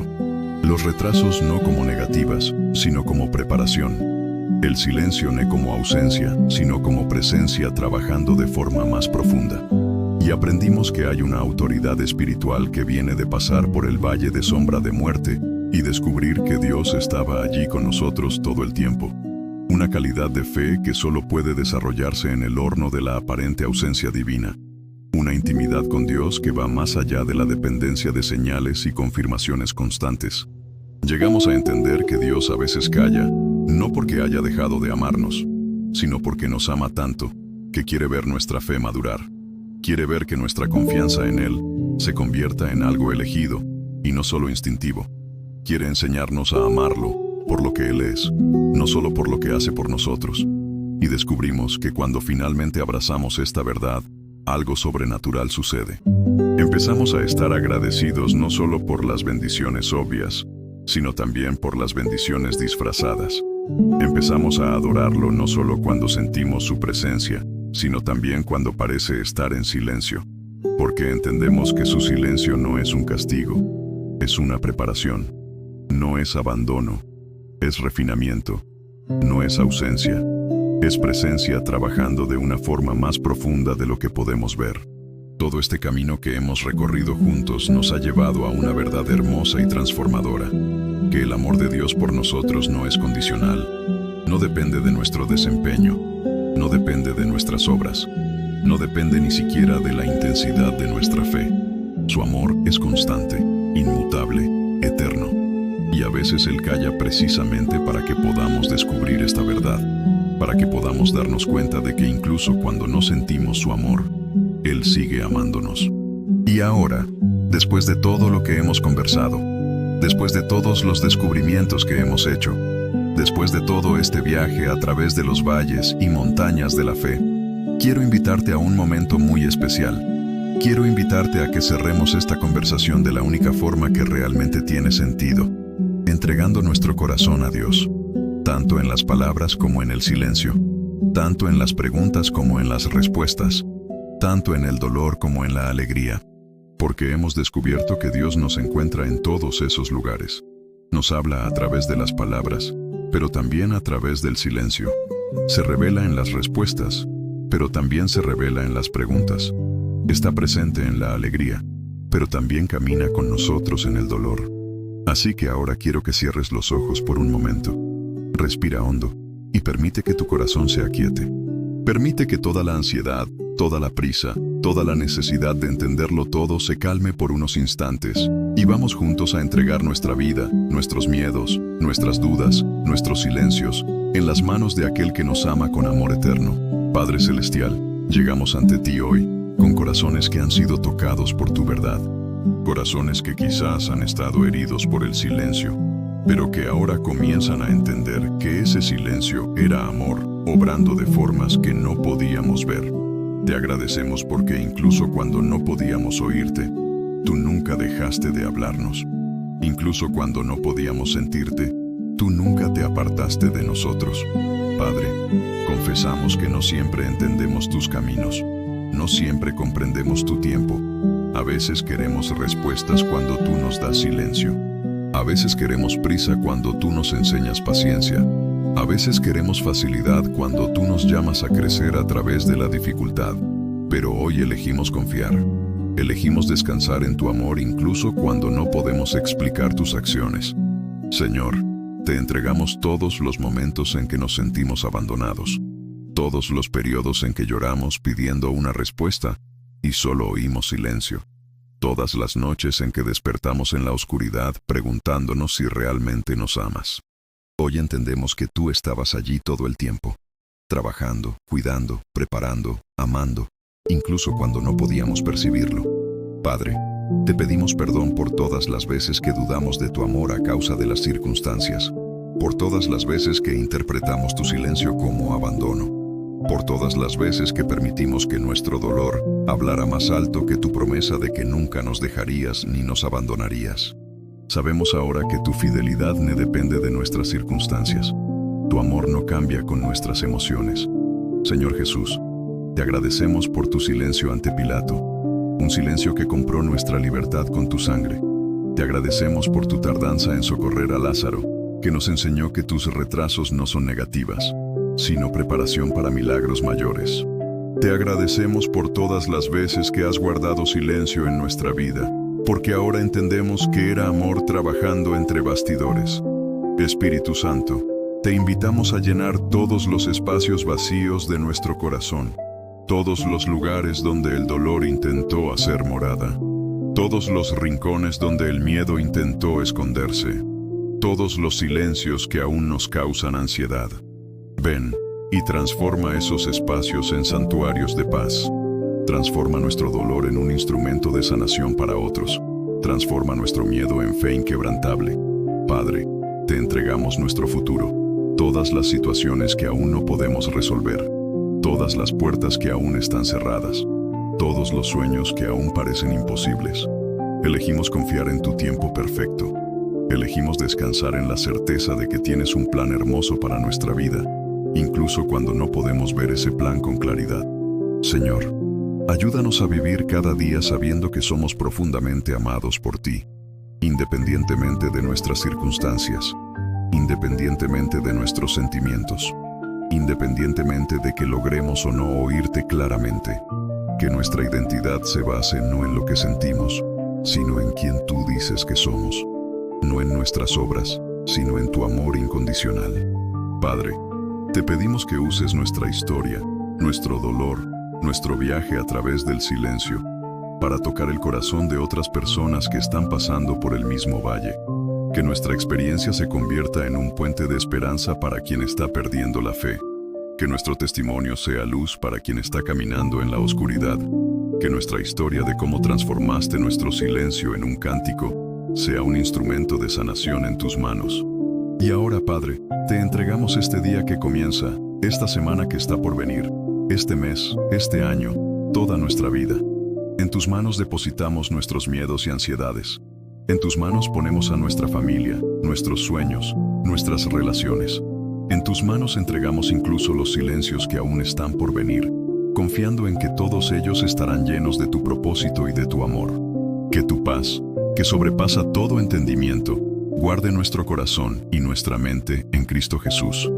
Los retrasos no como negativas, sino como preparación. El silencio no como ausencia, sino como presencia trabajando de forma más profunda. Y aprendimos que hay una autoridad espiritual que viene de pasar por el valle de sombra de muerte y descubrir que Dios estaba allí con nosotros todo el tiempo. Una calidad de fe que solo puede desarrollarse en el horno de la aparente ausencia divina. Una intimidad con Dios que va más allá de la dependencia de señales y confirmaciones constantes. Llegamos a entender que Dios a veces calla, no porque haya dejado de amarnos, sino porque nos ama tanto, que quiere ver nuestra fe madurar. Quiere ver que nuestra confianza en Él se convierta en algo elegido, y no solo instintivo. Quiere enseñarnos a amarlo por lo que Él es, no solo por lo que hace por nosotros. Y descubrimos que cuando finalmente abrazamos esta verdad, algo sobrenatural sucede. Empezamos a estar agradecidos no solo por las bendiciones obvias, sino también por las bendiciones disfrazadas. Empezamos a adorarlo no solo cuando sentimos su presencia, sino también cuando parece estar en silencio, porque entendemos que su silencio no es un castigo, es una preparación, no es abandono, es refinamiento, no es ausencia, es presencia trabajando de una forma más profunda de lo que podemos ver. Todo este camino que hemos recorrido juntos nos ha llevado a una verdad hermosa y transformadora, que el amor de Dios por nosotros no es condicional, no depende de nuestro desempeño, no depende de nuestras obras, no depende ni siquiera de la intensidad de nuestra fe. Su amor es constante, inmutable, eterno. Y a veces Él calla precisamente para que podamos descubrir esta verdad, para que podamos darnos cuenta de que incluso cuando no sentimos su amor, Él sigue amándonos. Y ahora, después de todo lo que hemos conversado, después de todos los descubrimientos que hemos hecho, después de todo este viaje a través de los valles y montañas de la fe, quiero invitarte a un momento muy especial. Quiero invitarte a que cerremos esta conversación de la única forma que realmente tiene sentido, entregando nuestro corazón a Dios, tanto en las palabras como en el silencio, tanto en las preguntas como en las respuestas, tanto en el dolor como en la alegría, porque hemos descubierto que Dios nos encuentra en todos esos lugares. Nos habla a través de las palabras, pero también a través del silencio. Se revela en las respuestas, pero también se revela en las preguntas. Está presente en la alegría, pero también camina con nosotros en el dolor. Así que ahora quiero que cierres los ojos por un momento. Respira hondo y permite que tu corazón se aquiete. Permite que toda la ansiedad, toda la prisa, toda la necesidad de entenderlo todo se calme por unos instantes y vamos juntos a entregar nuestra vida, nuestros miedos, nuestras dudas, nuestros silencios, en las manos de aquel que nos ama con amor eterno. Padre Celestial, llegamos ante ti hoy, con corazones que han sido tocados por tu verdad, corazones que quizás han estado heridos por el silencio, pero que ahora comienzan a entender que ese silencio era amor, obrando de formas que no podíamos ver. Te agradecemos porque incluso cuando no podíamos oírte, tú nunca dejaste de hablarnos. Incluso cuando no podíamos sentirte, tú nunca te apartaste de nosotros. Padre, confesamos que no siempre entendemos tus caminos, no siempre comprendemos tu tiempo. A veces queremos respuestas cuando tú nos das silencio. A veces queremos prisa cuando tú nos enseñas paciencia. A veces queremos facilidad cuando tú nos llamas a crecer a través de la dificultad. Pero hoy elegimos confiar. Elegimos descansar en tu amor incluso cuando no podemos explicar tus acciones. Señor, te entregamos todos los momentos en que nos sentimos abandonados, todos los periodos en que lloramos pidiendo una respuesta y solo oímos silencio, todas las noches en que despertamos en la oscuridad preguntándonos si realmente nos amas. Hoy entendemos que tú estabas allí todo el tiempo, trabajando, cuidando, preparando, amando, incluso cuando no podíamos percibirlo. Padre, te pedimos perdón por todas las veces que dudamos de tu amor a causa de las circunstancias, por todas las veces que interpretamos tu silencio como abandono, por todas las veces que permitimos que nuestro dolor hablara más alto que tu promesa de que nunca nos dejarías ni nos abandonarías. Sabemos ahora que tu fidelidad no depende de nuestras circunstancias. Tu amor no cambia con nuestras emociones. Señor Jesús, te agradecemos por tu silencio ante Pilato, un silencio que compró nuestra libertad con tu sangre. Te agradecemos por tu tardanza en socorrer a Lázaro, que nos enseñó que tus retrasos no son negativas, sino preparación para milagros mayores. Te agradecemos por todas las veces que has guardado silencio en nuestra vida, porque ahora entendemos que era amor trabajando entre bastidores. Espíritu Santo, te invitamos a llenar todos los espacios vacíos de nuestro corazón, todos los lugares donde el dolor intentó hacer morada, todos los rincones donde el miedo intentó esconderse, todos los silencios que aún nos causan ansiedad. Ven y transforma esos espacios en santuarios de paz. Transforma nuestro dolor en un instrumento de sanación para otros. Transforma nuestro miedo en fe inquebrantable. Padre, te entregamos nuestro futuro, todas las situaciones que aún no podemos resolver, todas las puertas que aún están cerradas, todos los sueños que aún parecen imposibles. Elegimos confiar en tu tiempo perfecto. Elegimos descansar en la certeza de que tienes un plan hermoso para nuestra vida, incluso cuando no podemos ver ese plan con claridad. Señor, ayúdanos a vivir cada día sabiendo que somos profundamente amados por ti, independientemente de nuestras circunstancias, independientemente de nuestros sentimientos, independientemente de que logremos o no oírte claramente. Que nuestra identidad se base no en lo que sentimos, sino en quien tú dices que somos. No en nuestras obras, sino en tu amor incondicional. Padre, te pedimos que uses nuestra historia, nuestro dolor, nuestro viaje a través del silencio, para tocar el corazón de otras personas que están pasando por el mismo valle. Que nuestra experiencia se convierta en un puente de esperanza para quien está perdiendo la fe. Que nuestro testimonio sea luz para quien está caminando en la oscuridad. Que nuestra historia de cómo transformaste nuestro silencio en un cántico sea un instrumento de sanación en tus manos. Y ahora, Padre, te entregamos este día que comienza, esta semana que está por venir, este mes, este año, toda nuestra vida. En tus manos depositamos nuestros miedos y ansiedades. En tus manos ponemos a nuestra familia, nuestros sueños, nuestras relaciones. En tus manos entregamos incluso los silencios que aún están por venir, confiando en que todos ellos estarán llenos de tu propósito y de tu amor. Que tu paz, que sobrepasa todo entendimiento, guarde nuestro corazón y nuestra mente en Cristo Jesús.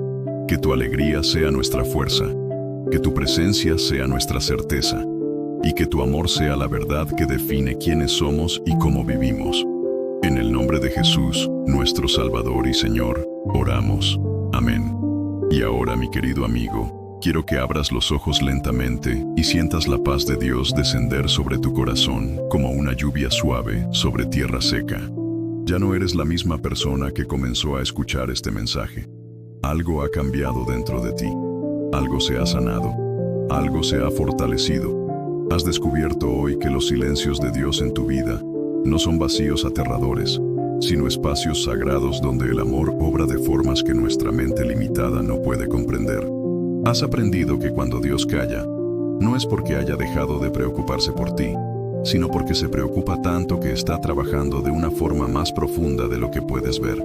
Que tu alegría sea nuestra fuerza, que tu presencia sea nuestra certeza, y que tu amor sea la verdad que define quiénes somos y cómo vivimos. En el nombre de Jesús, nuestro Salvador y Señor, oramos. Amén. Y ahora, mi querido amigo, quiero que abras los ojos lentamente y sientas la paz de Dios descender sobre tu corazón como una lluvia suave sobre tierra seca. Ya no eres la misma persona que comenzó a escuchar este mensaje. Algo ha cambiado dentro de ti. Algo se ha sanado. Algo se ha fortalecido. Has descubierto hoy que los silencios de Dios en tu vida no son vacíos aterradores, sino espacios sagrados donde el amor obra de formas que nuestra mente limitada no puede comprender. Has aprendido que cuando Dios calla, no es porque haya dejado de preocuparse por ti, sino porque se preocupa tanto que está trabajando de una forma más profunda de lo que puedes ver.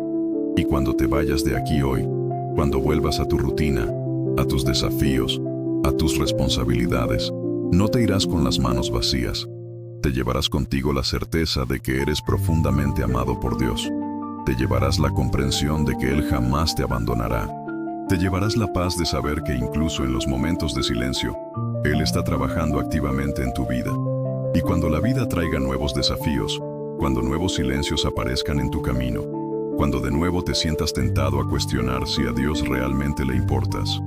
Y cuando te vayas de aquí hoy, cuando vuelvas a tu rutina, a tus desafíos, a tus responsabilidades, no te irás con las manos vacías. Te llevarás contigo la certeza de que eres profundamente amado por Dios. Te llevarás la comprensión de que Él jamás te abandonará. Te llevarás la paz de saber que incluso en los momentos de silencio, Él está trabajando activamente en tu vida. Y cuando la vida traiga nuevos desafíos, cuando nuevos silencios aparezcan en tu camino, cuando de nuevo te sientas tentado a cuestionar si a Dios realmente le importas,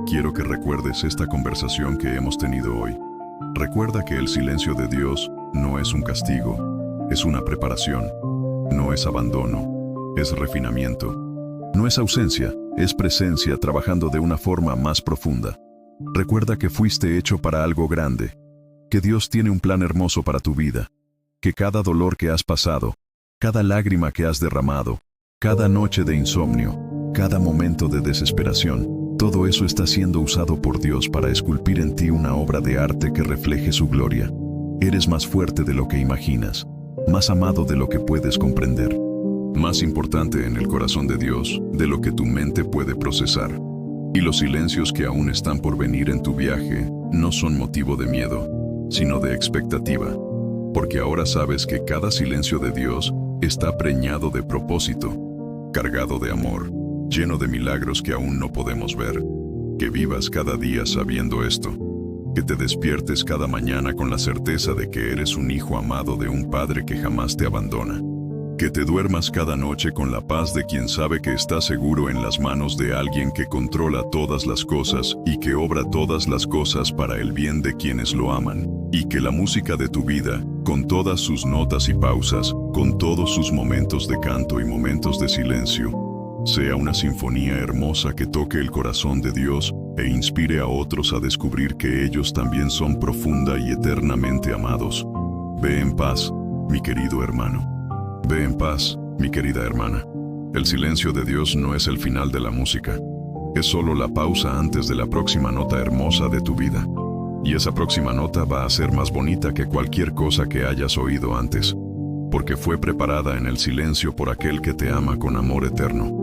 quiero que recuerdes esta conversación que hemos tenido hoy. Recuerda que el silencio de Dios no es un castigo, es una preparación. No es abandono, es refinamiento. No es ausencia, es presencia trabajando de una forma más profunda. Recuerda que fuiste hecho para algo grande, que Dios tiene un plan hermoso para tu vida, que cada dolor que has pasado, cada lágrima que has derramado, cada noche de insomnio, cada momento de desesperación, todo eso está siendo usado por Dios para esculpir en ti una obra de arte que refleje su gloria. Eres más fuerte de lo que imaginas, más amado de lo que puedes comprender, más importante en el corazón de Dios de lo que tu mente puede procesar. Y los silencios que aún están por venir en tu viaje no son motivo de miedo, sino de expectativa, porque ahora sabes que cada silencio de Dios está preñado de propósito, cargado de amor, lleno de milagros que aún no podemos ver. Que vivas cada día sabiendo esto, que te despiertes cada mañana con la certeza de que eres un hijo amado de un Padre que jamás te abandona. Que te duermas cada noche con la paz de quien sabe que está seguro en las manos de alguien que controla todas las cosas y que obra todas las cosas para el bien de quienes lo aman. Y que la música de tu vida, con todas sus notas y pausas, con todos sus momentos de canto y momentos de silencio, sea una sinfonía hermosa que toque el corazón de Dios e inspire a otros a descubrir que ellos también son profunda y eternamente amados. Ve en paz, mi querido hermano. Ve en paz, mi querida hermana. El silencio de Dios no es el final de la música. Es solo la pausa antes de la próxima nota hermosa de tu vida. Y esa próxima nota va a ser más bonita que cualquier cosa que hayas oído antes, porque fue preparada en el silencio por aquel que te ama con amor eterno.